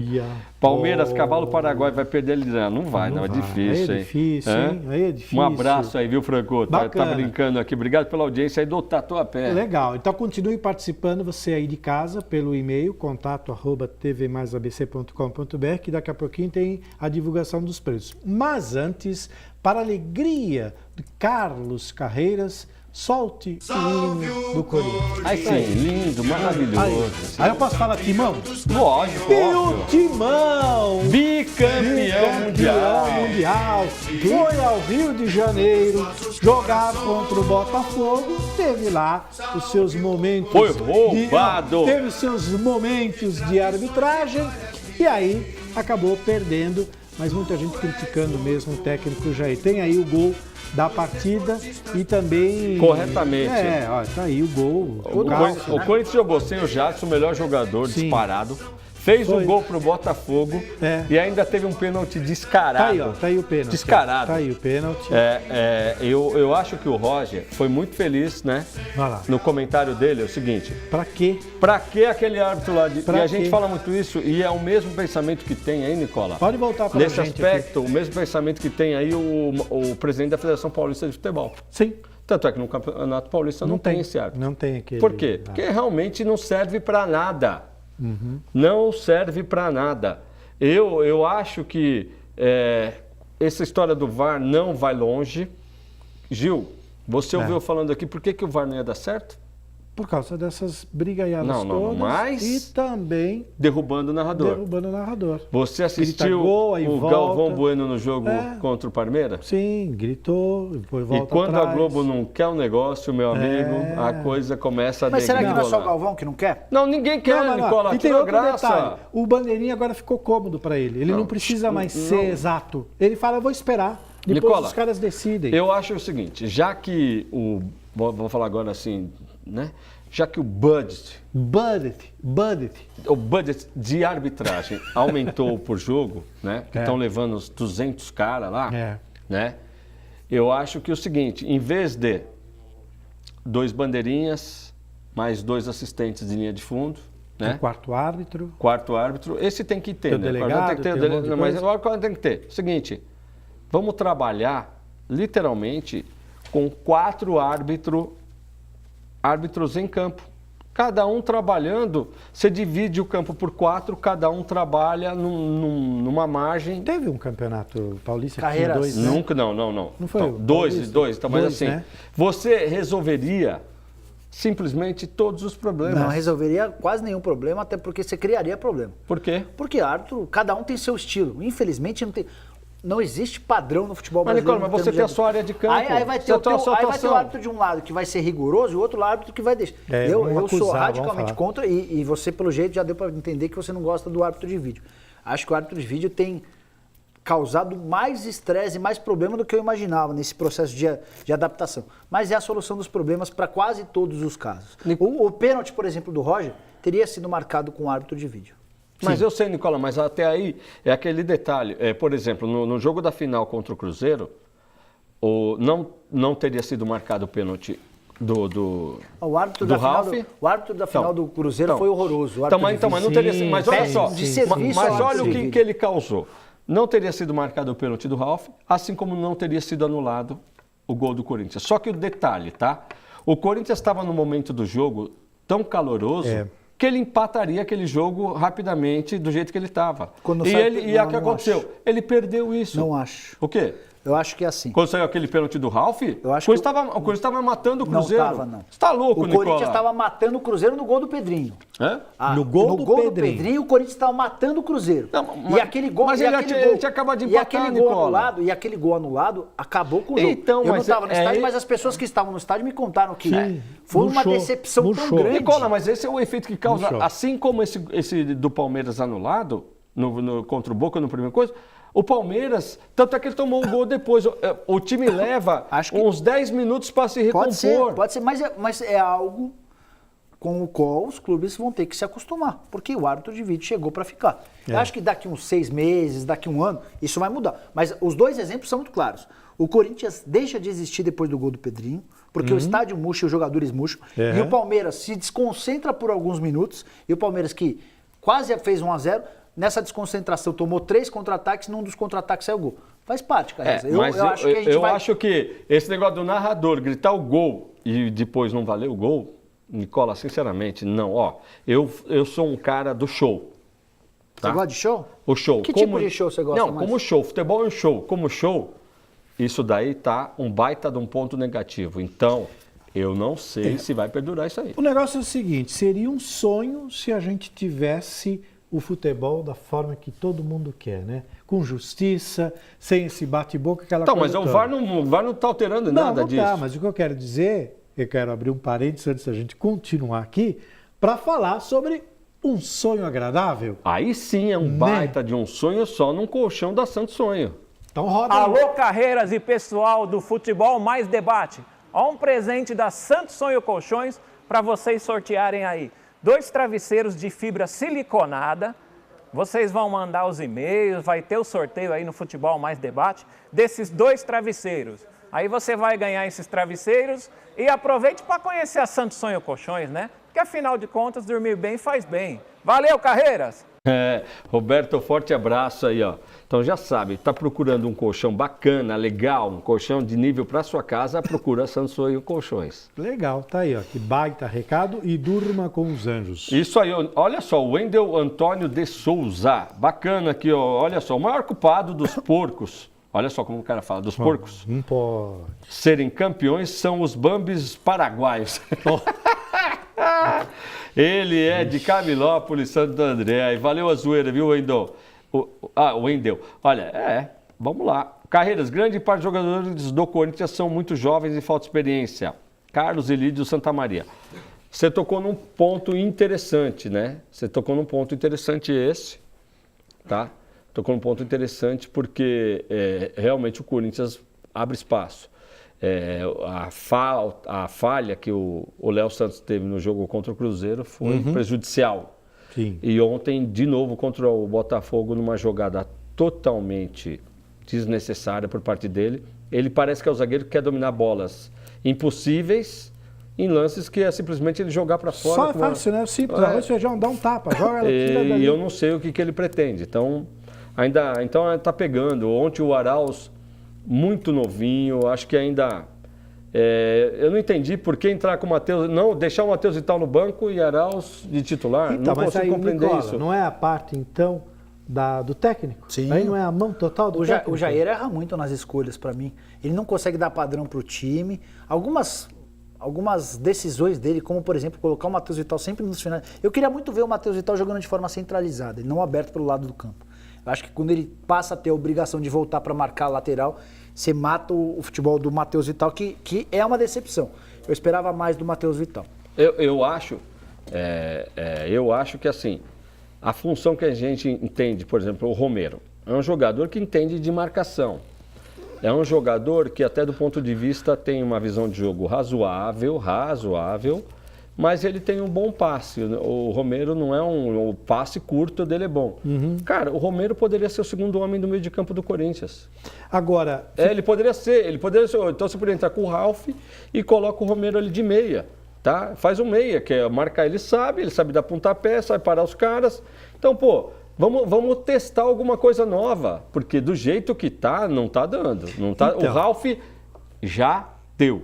Palmeiras, Cavalo Paraguai vai perder ele. Não vai, é difícil. É difícil, hein? Aí é difícil. Um abraço aí, viu, Franco? Tá brincando aqui. Obrigado pela audiência aí do Tatuapé. Legal. Então continue participando, você aí de casa, pelo e-mail, contato@tvmaisabc.com.br, que daqui a pouquinho tem a divulgação dos preços. Mas antes, para a alegria de Carlos Carreiras, solte o hino do Corinthians. Ai, sim, lindo, maravilhoso. Aí eu posso falar Timão? Lógico, E o Timão, bicampeão mundial, foi ao Rio de Janeiro jogar contra o Botafogo, teve lá os seus momentos... Foi roubado! Teve os seus momentos de arbitragem e aí acabou perdendo, mas muita gente criticando mesmo o técnico Jair. Tem aí o gol da partida e também... Corretamente. Tá aí o gol. O Corinthians jogou sem o Jackson, o melhor jogador, disparado. Fez um gol pro Botafogo e ainda teve um pênalti descarado. Tá aí o pênalti. Descarado. Tá aí o pênalti. Eu acho que o Roger foi muito feliz, né? Vai lá. No comentário dele, é o seguinte. Pra quê? Pra que aquele árbitro lá? E a gente fala muito isso e é o mesmo pensamento que tem aí, Nicola. Pode voltar pra Nesse gente aspecto, aqui. O mesmo pensamento que tem aí o presidente da Federação Paulista de Futebol. Sim. Tanto é que no Campeonato Paulista não tem esse árbitro. Não tem aquele... Por quê? Porque realmente não serve para nada. Não serve para nada. Eu acho que essa história do VAR não vai longe. Gil, você ouviu falando aqui, por que o VAR não ia dar certo? Por causa dessas brigaiadas todas. Mas e também derrubando o narrador. Você assistiu gol, o volta. Galvão Bueno no jogo contra o Palmeiras? Sim, gritou, depois volta atrás. E quando atrás. A Globo não quer um negócio, meu amigo, a coisa começa a Mas será que não é só o Galvão que não quer? Não, ninguém quer, Nicola. E tem outro detalhe, o bandeirinha agora ficou cômodo para ele. Ele não precisa mais ser exato. Ele fala, eu vou esperar. Depois Nicola, os caras decidem. Eu acho o seguinte, já que vou falar agora assim, né? já que o budget de arbitragem aumentou por jogo, né? Que estão levando os 200 caras lá, né? Eu acho que é o seguinte, em vez de 2 bandeirinhas, mais 2 assistentes de linha de fundo, né? Quarto árbitro, esse tem que ter, tem o né? delegado, Tem que ter, tem um monte de mas coisa. agora tem que ter. Seguinte, vamos trabalhar literalmente com 4 árbitros em campo. Cada um trabalhando, você divide o campo por 4, cada um trabalha numa margem. Teve um campeonato paulista Carreiras. que tinha 2, né? Nunca, não. Não foi Então, o dois, Paulista? então, mas Dois, assim, né? você resolveria simplesmente todos os problemas. Não resolveria quase nenhum problema, até porque você criaria problema. Por quê? Porque árbitro, cada um tem seu estilo. Infelizmente, não existe padrão no futebol Mas, brasileiro. Nicola, mas você tem a sua área de campo. Aí vai ter o árbitro de um lado que vai ser rigoroso e o outro árbitro que vai deixar. Eu sou radicalmente contra e você, pelo jeito, já deu para entender que você não gosta do árbitro de vídeo. Acho que o árbitro de vídeo tem causado mais estresse e mais problema do que eu imaginava nesse processo de adaptação. Mas é a solução dos problemas para quase todos os casos. O pênalti, por exemplo, do Roger, teria sido marcado com o árbitro de vídeo. Mas eu sei, Nicola, mas até aí é aquele detalhe. Por exemplo, no jogo da final contra o Cruzeiro, não teria sido marcado o pênalti O árbitro do da final Ralf? o árbitro da final do Cruzeiro foi horroroso. Mas não teria sido. Mas olha só, de serviço mas ao olha o árbitro. que ele causou. Não teria sido marcado o pênalti do Ralf, assim como não teria sido anulado o gol do Corinthians. Só que o detalhe, tá? O Corinthians estava no momento do jogo tão caloroso que ele empataria aquele jogo rapidamente do jeito que ele estava. E o que aconteceu? Acho. Ele perdeu isso. Não acho. O quê? Eu acho que é assim. Quando saiu aquele pênalti do Ralf, Eu acho o Corinthians estava matando o Cruzeiro. Não estava, não. Você está louco, O Nicola? Corinthians estava matando o Cruzeiro no gol do Pedrinho. No gol do Pedrinho, o Corinthians estava matando o Cruzeiro. Não, e aquele gol, mas ele tinha acabado de empatar, Nicola. E aquele gol anulado acabou com o jogo. Então, eu não mas estava no estádio, mas as pessoas que estavam no estádio me contaram que foi uma decepção tão grande. Nicola, mas esse é o efeito que causa, Murchou. assim como esse do Palmeiras anulado, contra o Boca no primeiro coisa, o Palmeiras, tanto é que ele tomou um gol depois. O time leva uns 10 minutos para se recompor. Pode ser, mas é algo com o qual os clubes vão ter que se acostumar, porque o árbitro de vídeo chegou para ficar. Eu acho que daqui uns 6 meses, daqui um ano, isso vai mudar. Mas os 2 exemplos são muito claros. O Corinthians deixa de existir depois do gol do Pedrinho, porque o estádio murcha e os jogadores murcham, e o Palmeiras se desconcentra por alguns minutos, e o Palmeiras que quase fez 1-0, nessa desconcentração tomou 3 contra-ataques, num dos contra-ataques saiu o gol. Faz parte, cara. Eu acho que esse negócio do narrador gritar o gol e depois não valer o gol, Nicola, sinceramente, não. Eu sou um cara do show. Tá? Você gosta de show? O show. Que tipo de show você gosta mais? Como show. Futebol é um show. Como show, isso daí tá um baita de um ponto negativo. Então, eu não sei se vai perdurar isso aí. O negócio é o seguinte, seria um sonho se a gente tivesse o futebol da forma que todo mundo quer, né? Com justiça, sem esse bate-boca, aquela coisa mas o VAR não está alterando nada disso. Não tá, mas o que eu quero dizer, eu quero abrir um parênteses antes da gente continuar aqui, para falar sobre um sonho agradável. Aí sim é um baita de um sonho só num colchão da Santo Sonho. Então roda. Alô, Carreiras e pessoal do Futebol Mais Debate. Ó, um presente da Santo Sonho Colchões para vocês sortearem aí. 2 travesseiros de fibra siliconada. Vocês vão mandar os e-mails, vai ter o sorteio aí no Futebol Mais Debate desses 2 travesseiros. Aí você vai ganhar esses travesseiros e aproveite para conhecer a Santo Sonho Colchões, né? Porque afinal de contas, dormir bem faz bem. Valeu, Carreiras! Roberto, forte abraço aí, ó. Então já sabe, tá procurando um colchão bacana, legal, um colchão de nível para sua casa, procura Santo Sonho Colchões. Legal, tá aí, ó. Que baita recado e durma com os anjos. Isso aí, olha só, o Wendel Antônio de Souza, bacana aqui, ó. Olha só, o maior culpado dos porcos. Olha só como o cara fala, dos porcos. Não pode. Serem campeões são os Bambis paraguaios. Ele é de Camilópolis, Santo André. Valeu a zoeira, viu, Wendel? O Wendel. Olha, vamos lá. Carreiras, grande parte dos jogadores do Corinthians são muito jovens e falta experiência. Carlos Elídio Santamaria. Você tocou num ponto interessante, né? Você tocou num ponto interessante esse, tá? Tocou num ponto interessante porque realmente o Corinthians abre espaço. a falha que o Léo Santos teve no jogo contra o Cruzeiro foi prejudicial. Sim. E ontem, de novo, contra o Botafogo, numa jogada totalmente desnecessária por parte dele, ele parece que é o zagueiro que quer dominar bolas impossíveis em lances que é simplesmente ele jogar para fora. Só é fácil, né? Simples, arroz, feijão, dá um tapa, joga ela, tira dali. E eu não sei o que ele pretende. Então está pegando. Ontem o Arauz, muito novinho, acho que ainda... eu não entendi por que entrar com o Matheus... Não, deixar o Matheus Vital no banco e Arauz de titular. Então, não consigo compreender Nicola, isso. Não é a parte, então, do técnico? Sim. Aí não é a mão total do técnico? O Jair erra muito nas escolhas para mim. Ele não consegue dar padrão para o time. Algumas decisões dele, como por exemplo, colocar o Matheus Vital sempre nos finais. Eu queria muito ver o Matheus Vital jogando de forma centralizada e não aberto pelo lado do campo. Eu acho que quando ele passa a ter a obrigação de voltar para marcar a lateral, você mata o futebol do Matheus Vital, que é uma decepção. Eu esperava mais do Matheus Vital. Eu acho que assim, a função que a gente entende, por exemplo, o Romero, é um jogador que entende de marcação. É um jogador que até do ponto de vista tem uma visão de jogo razoável, mas ele tem um bom passe. O Romero não é o passe curto dele é bom. Cara, o Romero poderia ser o segundo homem do meio de campo do Corinthians. Agora... Ele poderia ser. Então você poderia entrar com o Ralf e coloca o Romero ali de meia. Tá? Faz um meia, que é marcar, ele sabe dar pontapé, sabe parar os caras. Então, vamos testar alguma coisa nova, porque do jeito que tá, não tá dando. Não tá, Então. O Ralf já deu.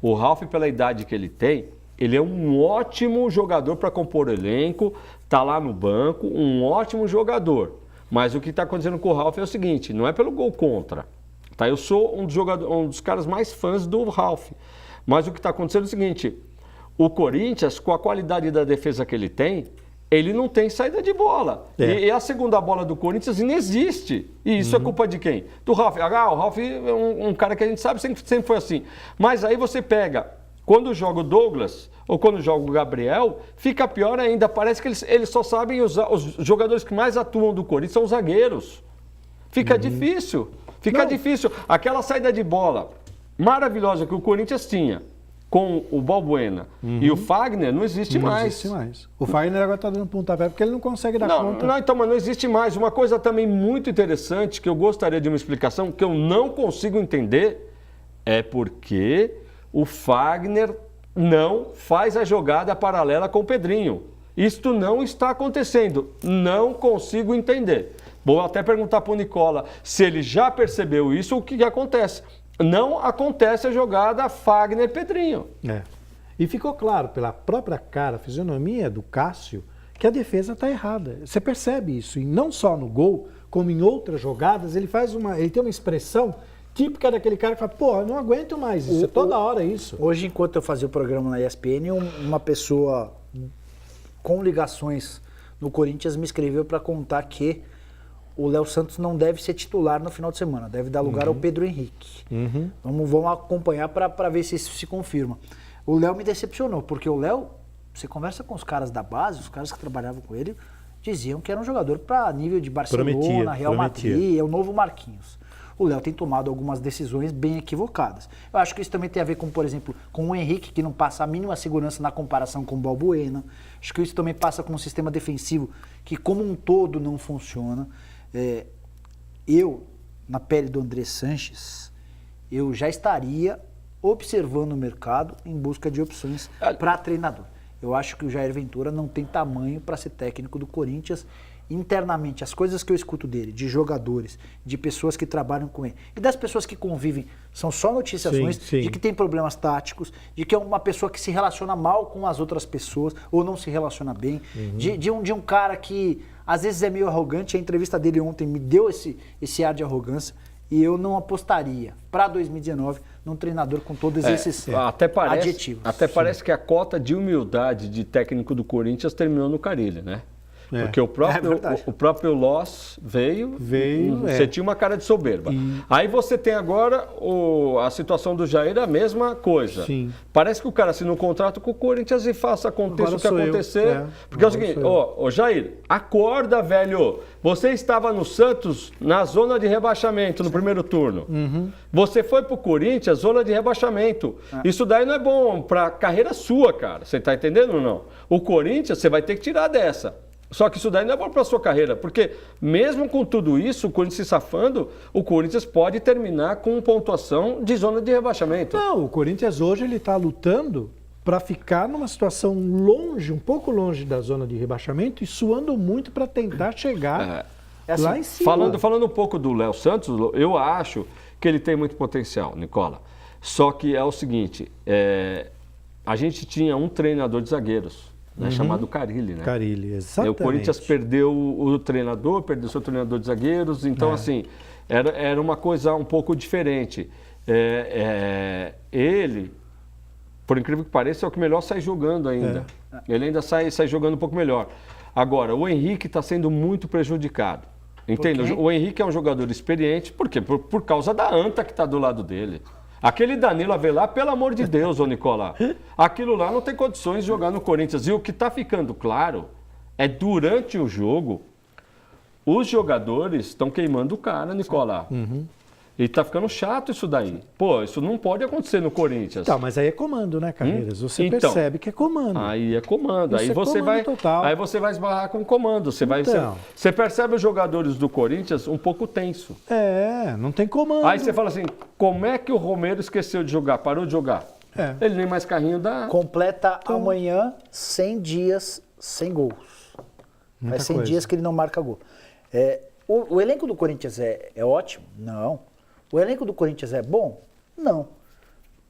O Ralf, pela idade que ele tem, ele é um ótimo jogador para compor o elenco, tá lá no banco, um ótimo jogador. Mas o que está acontecendo com o Ralf é o seguinte, não é pelo gol contra. Tá? Eu sou um dos caras mais fãs do Ralf. Mas o que está acontecendo é o seguinte, o Corinthians, com a qualidade da defesa que ele tem, ele não tem saída de bola. E a segunda bola do Corinthians inexiste. E isso é culpa de quem? Do Ralf. O Ralf é um cara que a gente sabe sempre foi assim. Mas aí você pega, quando joga o Douglas ou quando joga o Gabriel, fica pior ainda. Parece que eles só sabem usar. Os jogadores que mais atuam do Corinthians são os zagueiros. Fica difícil. Difícil. Aquela saída de bola maravilhosa que o Corinthians tinha com o Balbuena e o Fagner, não existe mais. Não existe mais. O Fagner agora está dando pontapé porque ele não consegue dar conta. Mas não existe mais. Uma coisa também muito interessante que eu gostaria de uma explicação, que eu não consigo entender, é porque o Fagner não faz a jogada paralela com o Pedrinho. Isto não está acontecendo. Não consigo entender. Vou até perguntar para o Nicola se ele já percebeu isso, o que acontece. Não acontece a jogada Fagner-Pedrinho. E ficou claro pela própria cara, fisionomia do Cássio, que a defesa está errada. Você percebe isso. E não só no gol, como em outras jogadas, ele tem uma expressão típica daquele cara que fala, eu não aguento mais isso. É toda hora isso. Hoje, enquanto eu fazia o programa na ESPN, uma pessoa com ligações no Corinthians me escreveu para contar que o Léo Santos não deve ser titular no final de semana, deve dar lugar ao Pedro Henrique. Vamos acompanhar para ver se isso se confirma. O Léo me decepcionou, porque o Léo, você conversa com os caras da base, os caras que trabalhavam com ele, diziam que era um jogador para nível de Barcelona, Real Madrid, é o novo Marquinhos. O Léo tem tomado algumas decisões bem equivocadas. Eu acho que isso também tem a ver com, por exemplo, com o Henrique, que não passa a mínima segurança na comparação com o Balbuena. Acho que isso também passa com um sistema defensivo que, como um todo, não funciona. Eu, na pele do André Sanches, eu já estaria observando o mercado em busca de opções para treinador. Eu acho que o Jair Ventura não tem tamanho para ser técnico do Corinthians. Internamente, as coisas que eu escuto dele, de jogadores, de pessoas que trabalham com ele, e das pessoas que convivem, são só noticias ruins, de que tem problemas táticos, de que é uma pessoa que se relaciona mal com as outras pessoas, ou não se relaciona bem, de um cara que às vezes é meio arrogante. A entrevista dele ontem me deu esse ar de arrogância, e eu não apostaria para 2019 num treinador com todos esses adjetivos. Até parece que a cota de humildade de técnico do Corinthians terminou no Carille, né? Porque o próprio Loss veio, você tinha uma cara de soberba. Aí você tem agora a situação do Jair, a mesma coisa. Sim. Parece que o cara assina um contrato com o Corinthians e aconteça o que acontecer. Porque é o seguinte, Jair, acorda, velho. Você estava no Santos na zona de rebaixamento no primeiro turno. Você foi pro Corinthians, zona de rebaixamento. Isso daí não é bom pra carreira sua, cara. Você tá entendendo ou não? O Corinthians, você vai ter que tirar dessa. Só que isso daí não é bom para a sua carreira, porque mesmo com tudo isso, o Corinthians se safando, o Corinthians pode terminar com pontuação de zona de rebaixamento. Não, o Corinthians hoje ele está lutando para ficar numa situação longe, um pouco longe da zona de rebaixamento e suando muito para tentar chegar lá em cima. Falando um pouco do Léo Santos, eu acho que ele tem muito potencial, Nicola. Só que é o seguinte, a gente tinha um treinador de zagueiros, chamado Carille, né? Carille, exatamente. O Corinthians perdeu o treinador, perdeu seu treinador de zagueiros, então assim, era uma coisa um pouco diferente. Ele, por incrível que pareça, é o que melhor sai jogando ainda. Ele ainda sai jogando um pouco melhor. Agora, o Henrique está sendo muito prejudicado. Entende? O Henrique é um jogador experiente, por quê? Por causa da anta que está do lado dele. Aquele Danilo Avelar, pelo amor de Deus, ô Nicola, aquilo lá não tem condições de jogar no Corinthians. E o que está ficando claro é durante o jogo, os jogadores estão queimando o cara, Nicola. E está ficando chato isso daí. Pô, isso não pode acontecer no Corinthians. Tá, mas aí é comando, né, Carreiras? Você percebe que é comando. Aí é comando. Aí você vai esbarrar com o comando. Você percebe os jogadores do Corinthians um pouco tenso. Não tem comando. Aí você fala assim, como é que o Romero esqueceu de jogar, parou de jogar? Ele nem mais carrinho dá. Completa amanhã 100 dias sem gols. Faz 100 dias que ele não marca gol. O elenco do Corinthians é ótimo? Não. O elenco do Corinthians é bom? Não.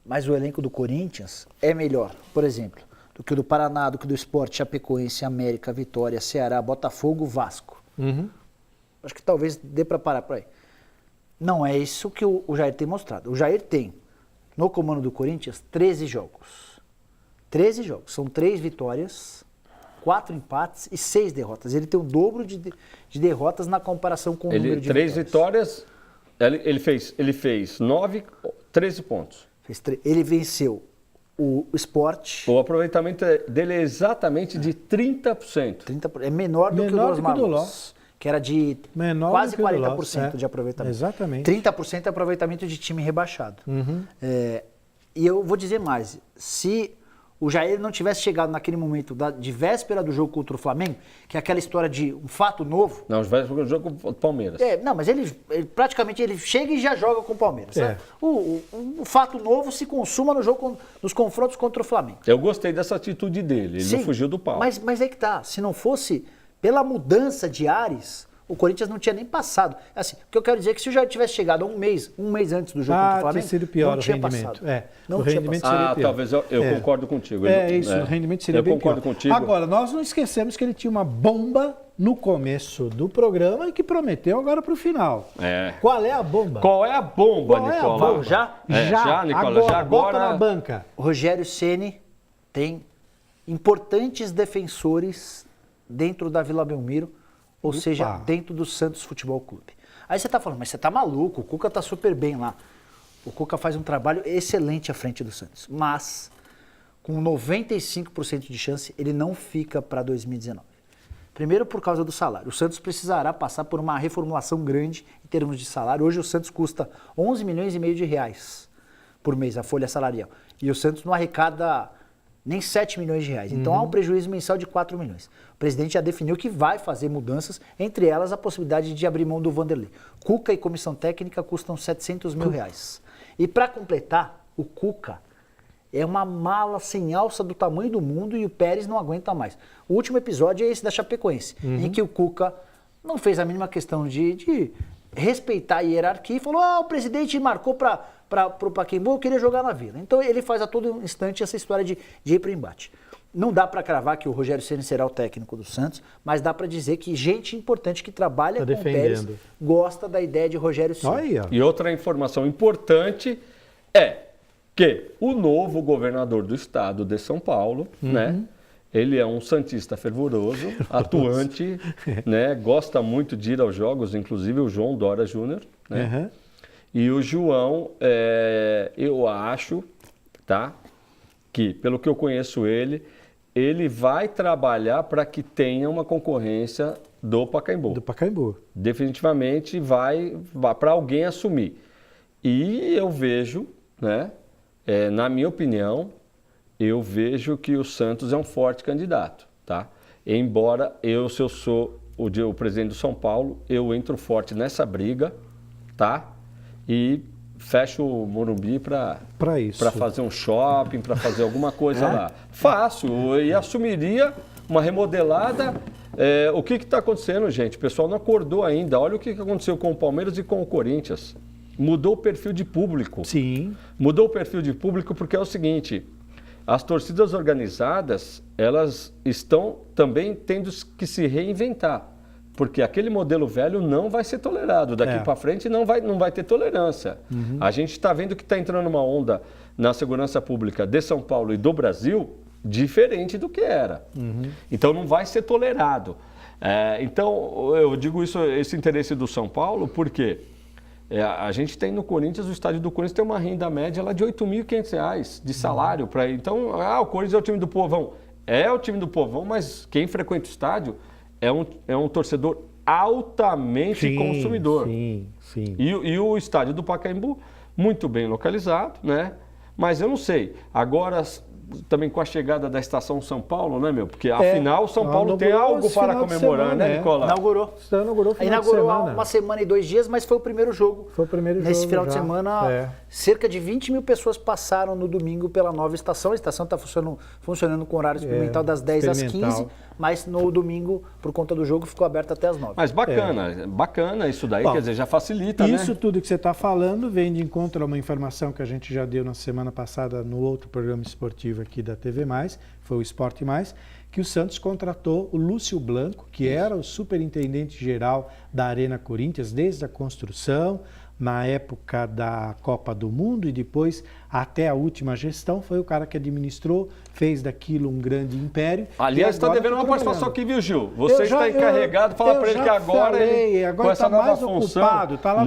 Mas o elenco do Corinthians é melhor, por exemplo, do que o do Paraná, do que o do Sport, Chapecoense, América, Vitória, Ceará, Botafogo, Vasco. Acho que talvez dê para parar por aí. Não é isso que o Jair tem mostrado. O Jair tem, no comando do Corinthians, 13 jogos. 13 jogos. São 3 vitórias, 4 empates e 6 derrotas. Ele tem o dobro de derrotas na comparação com o número de 3 vitórias, ele fez 13 pontos. Ele venceu o Sport. O aproveitamento dele é exatamente de 30%. É menor do que o dos Marlons, que era de quase 40% de aproveitamento. Exatamente. 30% é aproveitamento de time rebaixado. E eu vou dizer mais, se o Jair não tivesse chegado naquele momento de véspera do jogo contra o Flamengo, que é aquela história de um fato novo... Não, véspera do jogo contra o Palmeiras. Não, mas ele praticamente chega e já joga com o Palmeiras. O fato novo se consuma no jogo, nos confrontos contra o Flamengo. Eu gostei dessa atitude dele, ele não fugiu do pau. Mas aí que tá, se não fosse pela mudança de ares, o Corinthians não tinha nem passado. Assim, o que eu quero dizer é que se o Jair tivesse chegado um mês antes do jogo contra o Flamengo, tinha sido pior não tinha o rendimento. passado. O rendimento seria pior. Talvez eu concordo contigo. O rendimento seria bem pior. Eu concordo contigo. Agora, nós não esquecemos que ele tinha uma bomba no começo do programa e que prometeu agora para o final. Qual é a bomba? Qual é a bomba, Nicola? Já, Nicola, agora. Bota na banca. O Rogério Ceni tem importantes defensores dentro da Vila Belmiro, ou seja, dentro do Santos Futebol Clube. Aí você está falando, mas você está maluco, o Cuca está super bem lá. O Cuca faz um trabalho excelente à frente do Santos, mas com 95% de chance ele não fica para 2019. Primeiro por causa do salário. O Santos precisará passar por uma reformulação grande em termos de salário. Hoje o Santos custa 11 milhões e meio de reais por mês, a folha salarial. E o Santos não arrecada nem 7 milhões de reais. Então há um prejuízo mensal de 4 milhões. O presidente já definiu que vai fazer mudanças, entre elas a possibilidade de abrir mão do Vanderlei. Cuca e comissão técnica custam 700 mil reais. E para completar, o Cuca é uma mala sem alça do tamanho do mundo e o Pérez não aguenta mais. O último episódio é esse da Chapecoense, em que o Cuca não fez a mínima questão de respeitar a hierarquia e falou, o presidente marcou para o Pacaembu, eu queria jogar na Vila. Então ele faz a todo instante essa história de ir para o embate. Não dá para cravar que o Rogério Ceni será o técnico do Santos, mas dá para dizer que gente importante que trabalha com o Pérez gosta da ideia de Rogério Ceni. E outra informação importante é que o novo governador do estado de São Paulo, né, Ele é um santista fervoroso, atuante, né? Gosta muito de ir aos jogos, inclusive o João Dória Júnior, né? Uhum. E o João, eu acho, tá? Que, pelo que eu conheço ele vai trabalhar para que tenha uma concorrência do Pacaembu. Do Pacaembu. Definitivamente vai para alguém assumir. E eu vejo, né? Na minha opinião, eu vejo que o Santos é um forte candidato, tá? Embora se eu sou o presidente do São Paulo, eu entro forte nessa briga, tá? E fecho o Morumbi para fazer um shopping, para fazer alguma coisa lá. Faço, e assumiria uma remodelada. O que está acontecendo, gente? O pessoal não acordou ainda. Olha o que aconteceu com o Palmeiras e com o Corinthians. Mudou o perfil de público. Sim. Mudou o perfil de público porque é o seguinte, as torcidas organizadas, elas estão também tendo que se reinventar. Porque aquele modelo velho não vai ser tolerado. Daqui para frente não vai ter tolerância. Uhum. A gente está vendo que está entrando uma onda na segurança pública de São Paulo e do Brasil diferente do que era. Uhum. Então não vai ser tolerado. Então eu digo esse interesse do São Paulo porque a gente tem no Corinthians, o estádio do Corinthians tem uma renda média lá de R$ 8.500 de salário. Então, o Corinthians é o time do povão. É o time do povão, mas quem frequenta o estádio é um torcedor altamente consumidor. Sim. E o estádio do Pacaembu, muito bem localizado, né? Mas eu não sei. Agora, também com a chegada da Estação São Paulo, né, meu? Porque afinal o São Paulo tem algo para comemorar, né, Nicola? Inaugurou há uma semana e 2 dias, mas foi o primeiro jogo. Nesse final de semana, cerca de 20 mil pessoas passaram no domingo pela nova estação. A estação está funcionando com horário experimental das 10 às 15, mas no domingo, por conta do jogo, ficou aberto até as 9. Mas bacana isso daí, quer dizer, já facilita, né? Isso tudo que você está falando vem de encontro a uma informação que a gente já deu na semana passada no outro programa esportivo aqui da TV+, foi o Esporte Mais, que o Santos contratou o Lúcio Blanco, que era o superintendente-geral da Arena Corinthians desde a construção, na época da Copa do Mundo e depois até a última gestão, foi o cara que administrou, fez daquilo um grande império. Aliás, está devendo uma participação aqui, viu, Gil? Você está encarregado, fala para ele que agora com essa nova função... Está lá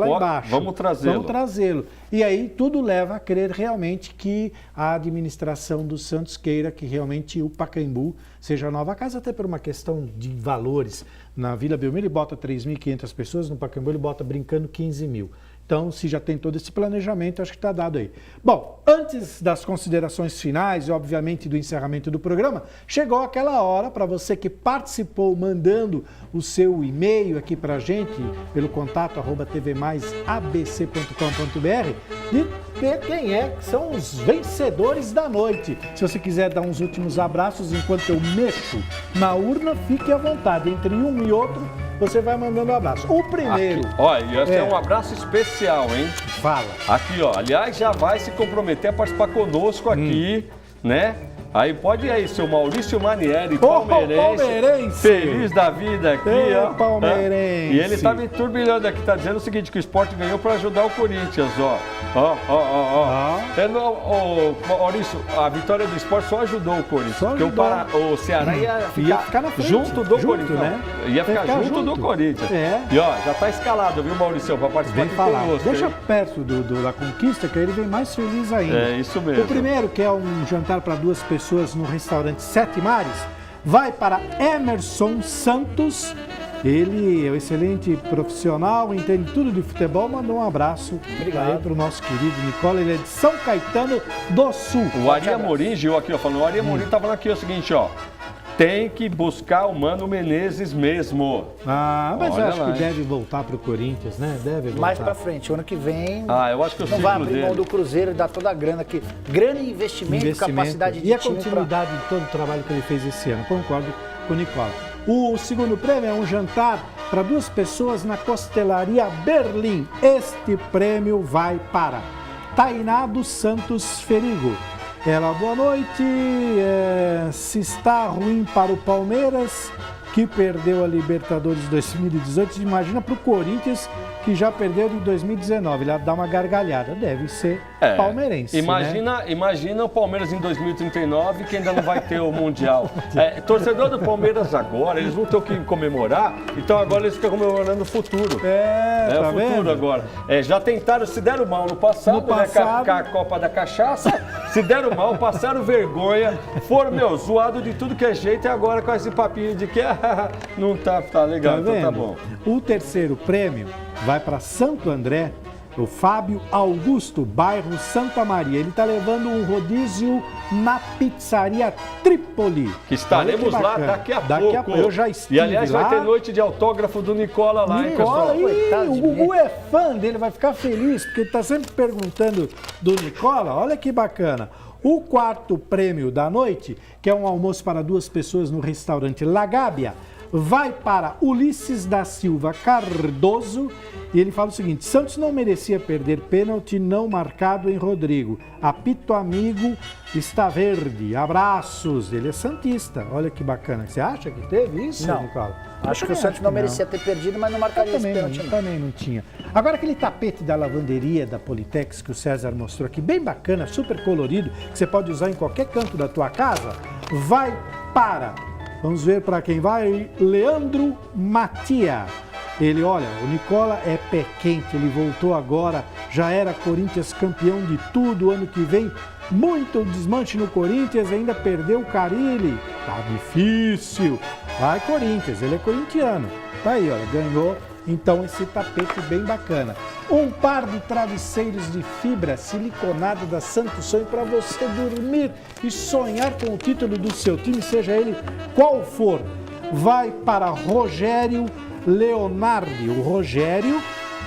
embaixo. Vamos trazê-lo. E aí tudo leva a crer realmente que a administração do Santos queira que realmente o Pacaembu seja a nova casa, até por uma questão de valores. Na Vila Belmiro ele bota 3.500 pessoas, no Pacaembu ele bota brincando 15 mil. Então, se já tem todo esse planejamento, acho que está dado aí. Bom, antes das considerações finais e, obviamente, do encerramento do programa, chegou aquela hora para você que participou mandando o seu e-mail aqui para a gente, pelo contato @tvmaisabc.com.br, de ver quem são os vencedores da noite. Se você quiser dar uns últimos abraços enquanto eu mexo na urna, fique à vontade. Entre um e outro, você vai mandando um abraço. O primeiro... Olha, esse é um abraço especial, hein? Fala. Aqui, ó. Aliás, já vai se comprometer a participar conosco aqui, né? Aí pode ir aí, seu Maurício Manieri, palmeirense. Feliz da vida aqui, ó. Palmeirense. E ele tá me turbilhando aqui, tá dizendo o seguinte, que o Sport ganhou para ajudar o Corinthians, ó. Maurício, a vitória do Sport só ajudou o Corinthians. Porque o Ceará ia ficar na frente, junto do Corinthians, né? Ia ficar junto do Corinthians. E ó, já tá escalado, viu, Maurício, para participar aqui conosco. Deixa perto da conquista, que ele vem mais feliz ainda. É isso mesmo. O primeiro, que é um jantar para 2 pessoas no restaurante Sete Mares, vai para Emerson Santos. Ele é um excelente profissional, entende tudo de futebol, mandou um abraço para o nosso querido Nicola, ele é de São Caetano do Sul. O Ari Amorim, Gil, aqui, ó, falando, o Ari Amorim tá falando aqui o seguinte, ó, tem que buscar o Mano Menezes mesmo. Mas eu acho que deve voltar para o Corinthians, né? Deve voltar. Mais para frente, o ano que vem. Eu acho que não vai abrir mão do Cruzeiro e dar toda a grana aqui. Grana e investimento, capacidade de e a continuidade de todo o trabalho que ele fez esse ano. Concordo com o Nicola. O segundo prêmio é um jantar para 2 pessoas na Costelaria Berlim. Este prêmio vai para Tainá dos Santos Ferigo. Ela, boa noite. Se está ruim para o Palmeiras, que perdeu a Libertadores 2018, imagina para o Corinthians, que já perdeu em 2019. Ele dá uma gargalhada. Deve ser palmeirense. Imagina o Palmeiras em 2039, que ainda não vai ter o Mundial. Torcedor do Palmeiras agora, eles vão ter o que comemorar, então agora eles ficam comemorando o futuro. Tá o futuro vendo? agora. Já tentaram, se deram mal no passado, né, com a Copa da Cachaça, se deram mal, passaram vergonha, foram, zoado de tudo que é jeito, e agora com esse papinho de que não tá legal, então tá bom. O terceiro prêmio vai para Santo André, o Fábio Augusto, bairro Santa Maria. Ele está levando um rodízio na pizzaria Trípoli. Que estaremos lá daqui a pouco. Eu já estive E aliás, lá. vai ter noite de autógrafo do Nicola lá, hein, pessoal? O Gugu é fã dele, vai ficar feliz, porque ele está sempre perguntando do Nicola. Olha que bacana. O quarto prêmio da noite, que é um almoço para 2 pessoas no restaurante La Gábia, vai para Ulisses da Silva Cardoso. E ele fala o seguinte: Santos não merecia perder pênalti não marcado em Rodrigo. Apito amigo está verde. Abraços. Ele é santista. Olha que bacana. Você acha que teve isso, Não. Nicola? Acho que o Santos não merecia ter perdido, mas não marcaria esse pênalti. Também não tinha. Agora aquele tapete da lavanderia da Politex que o César mostrou aqui, bem bacana, super colorido, que você pode usar em qualquer canto da tua casa, vai para... Vamos ver para quem vai. Leandro Matia. Ele, olha, o Nicola é pé quente, ele voltou agora, já era Corinthians campeão de tudo, ano que vem muito desmanche no Corinthians, ainda perdeu o Carille. Tá difícil. Vai Corinthians, ele é corintiano. Tá aí, olha, ganhou então esse tapete bem bacana. Um par de travesseiros de fibra siliconada da Santo Sonho para você dormir e sonhar com o título do seu time, seja ele qual for. Vai para Rogério Leonardi. O Rogério,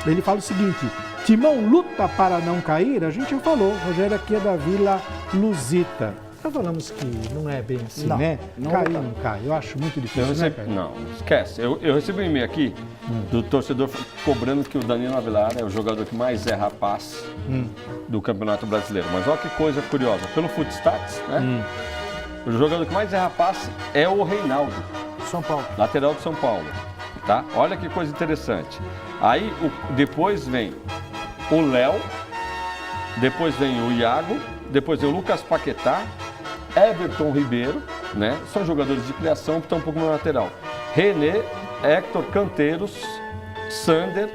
ele fala o seguinte: Timão luta para não cair? A gente já falou, o Rogério aqui é da Vila Luzita. Já falamos que não é bem assim, não, né? Não Cair não cai, eu acho muito difícil, né, Caio? Não, esquece. Eu recebi um e-mail aqui do torcedor cobrando que o Danilo Avelar é o jogador que mais erra passe do Campeonato Brasileiro. Mas olha que coisa curiosa, pelo Footstats, né? O jogador que mais erra passe é o Reinaldo. São Paulo. Lateral de São Paulo. Tá? Olha que coisa interessante. Aí depois vem o Léo, depois vem o Iago, depois vem o Lucas Paquetá, Everton Ribeiro, né? São jogadores de criação que estão um pouco na lateral. René, Héctor Canteiros, Sander,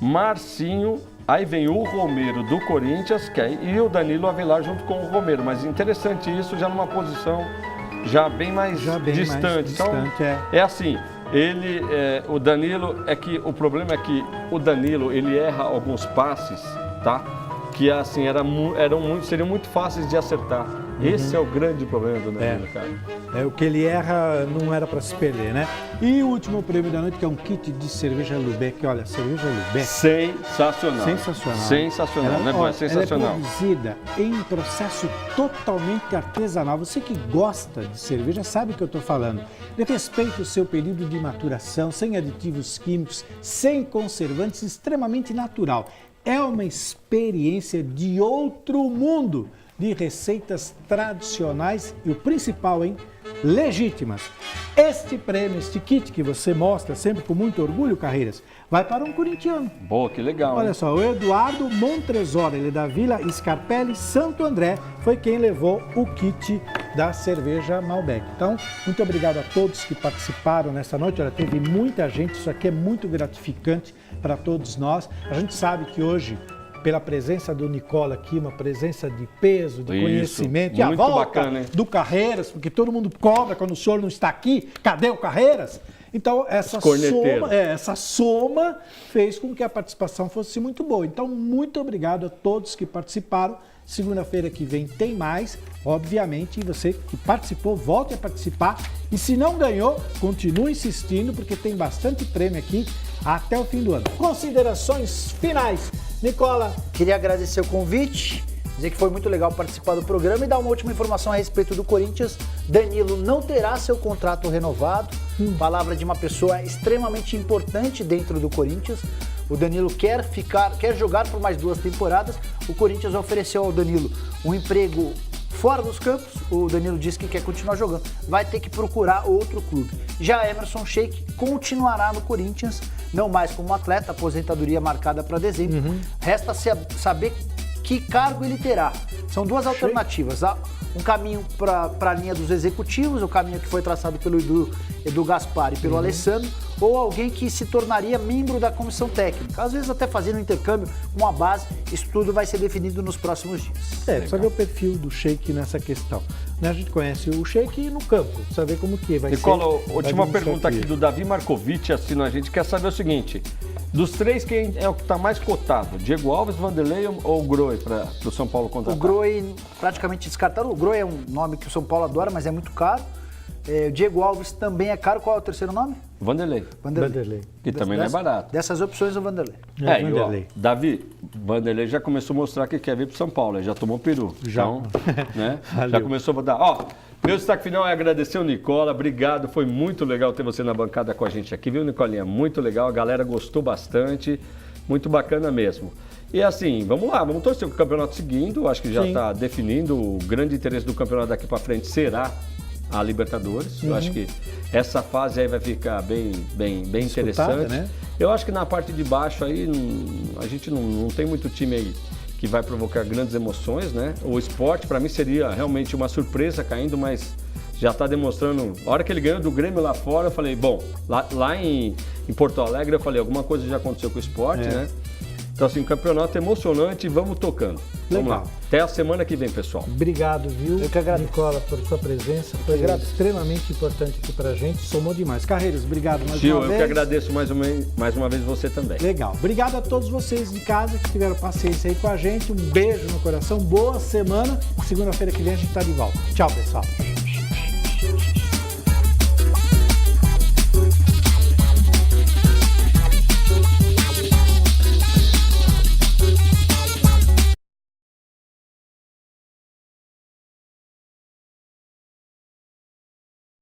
Marcinho, aí vem o Romero do Corinthians, e o Danilo Avelar junto com o Romero. Mas interessante isso, já numa posição já bem mais distante. Então, é assim, o Danilo, o Danilo, ele erra alguns passes, tá? Que assim, seriam muito fáceis de acertar. Esse é o grande problema do Danilo, cara. O que ele erra não era para se perder, né? E o último prêmio da noite, que é um kit de cerveja Lubeck. Olha, cerveja Lubeck. Sensacional. Sensacional, né? Sensacional. Ela é produzida em processo totalmente artesanal. Você que gosta de cerveja sabe o que eu estou falando. Respeite o seu período de maturação, sem aditivos químicos, sem conservantes, extremamente natural. É uma experiência de outro mundo, de receitas tradicionais e o principal, legítimas. Este prêmio, este kit que você mostra sempre com muito orgulho, Carreiras, vai para um corintiano. Boa, que legal. Olha só, o Eduardo Montresor, ele é da Vila Scarpelli, Santo André, foi quem levou o kit da cerveja Malbec. Então, muito obrigado a todos que participaram nessa noite. Olha, teve muita gente, isso aqui é muito gratificante para todos nós. A gente sabe que hoje, pela presença do Nicola aqui, uma presença de peso, de conhecimento, e a volta bacana, do Carreiras, porque todo mundo cobra quando o senhor não está aqui, cadê o Carreiras? Então, essa soma fez com que a participação fosse muito boa. Então, muito obrigado a todos que participaram. Segunda-feira que vem tem mais, obviamente, e você que participou, volte a participar. E se não ganhou, continue insistindo, porque tem bastante prêmio aqui até o fim do ano. Considerações finais. Nicola. Queria agradecer o convite, dizer que foi muito legal participar do programa e dar uma última informação a respeito do Corinthians. Danilo não terá seu contrato renovado, palavra de uma pessoa extremamente importante dentro do Corinthians. O Danilo quer jogar por mais 2 temporadas. O Corinthians ofereceu ao Danilo um emprego Fora dos campos, o Danilo disse que quer continuar jogando. Vai ter que procurar outro clube. Já Emerson Sheik continuará no Corinthians, não mais como atleta, aposentadoria marcada para dezembro. Resta saber que cargo ele terá. São duas alternativas. Um caminho para a linha dos executivos, o caminho que foi traçado pelo Edu Gaspar e pelo Alessandro, ou alguém que se tornaria membro da comissão técnica, às vezes até fazendo um intercâmbio com a base. Isso tudo vai ser definido nos próximos dias. Precisa ver o perfil do Sheik nessa questão. A gente conhece o Sheik no campo, precisa ver como que vai Nicola, ser. última pergunta aqui do Davi Markovic, assistindo a gente, quer saber o seguinte: dos três, quem é o que está mais cotado? Diego Alves, Vanderlei ou o Groi para o São Paulo contratar? O Groi praticamente descartado. O Groi é um nome que o São Paulo adora, mas é muito caro. O Diego Alves também é caro. Qual é o terceiro nome? Vanderlei. Vanderlei. Que também não é barato. Dessas opções, o Vanderlei. Vanderlei. Davi, Vanderlei já começou a mostrar que quer vir para o São Paulo, ele já tomou peru. Já. Então, né? Já começou a dar. Meu destaque final é agradecer o Nicola, obrigado, foi muito legal ter você na bancada com a gente aqui, viu, Nicolinha? Muito legal, a galera gostou bastante, muito bacana mesmo. E assim, vamos lá, vamos torcer o campeonato seguindo, acho que já está definindo, o grande interesse do campeonato daqui para frente será a Libertadores. Eu acho que essa fase aí vai ficar bem interessante. Né? Eu acho que na parte de baixo aí, a gente não tem muito time aí que vai provocar grandes emoções, né? O Sport, para mim, seria realmente uma surpresa caindo, mas já está demonstrando. A hora que ele ganhou do Grêmio lá fora, eu falei, bom, lá em Porto Alegre, eu falei, alguma coisa já aconteceu com o Sport, né? Então, assim, campeonato emocionante, vamos tocando. Vamos lá. Até a semana que vem, pessoal. Obrigado, viu, Eu que agradeço. Nicola, por sua presença. Foi extremamente importante aqui pra gente, somou demais. Carreiros, obrigado mais Gil, uma vez. eu que agradeço mais uma vez você também. Legal. Obrigado a todos vocês de casa que tiveram paciência aí com a gente. Um beijo no coração, boa semana. Segunda-feira que vem a gente tá de volta. Tchau, pessoal.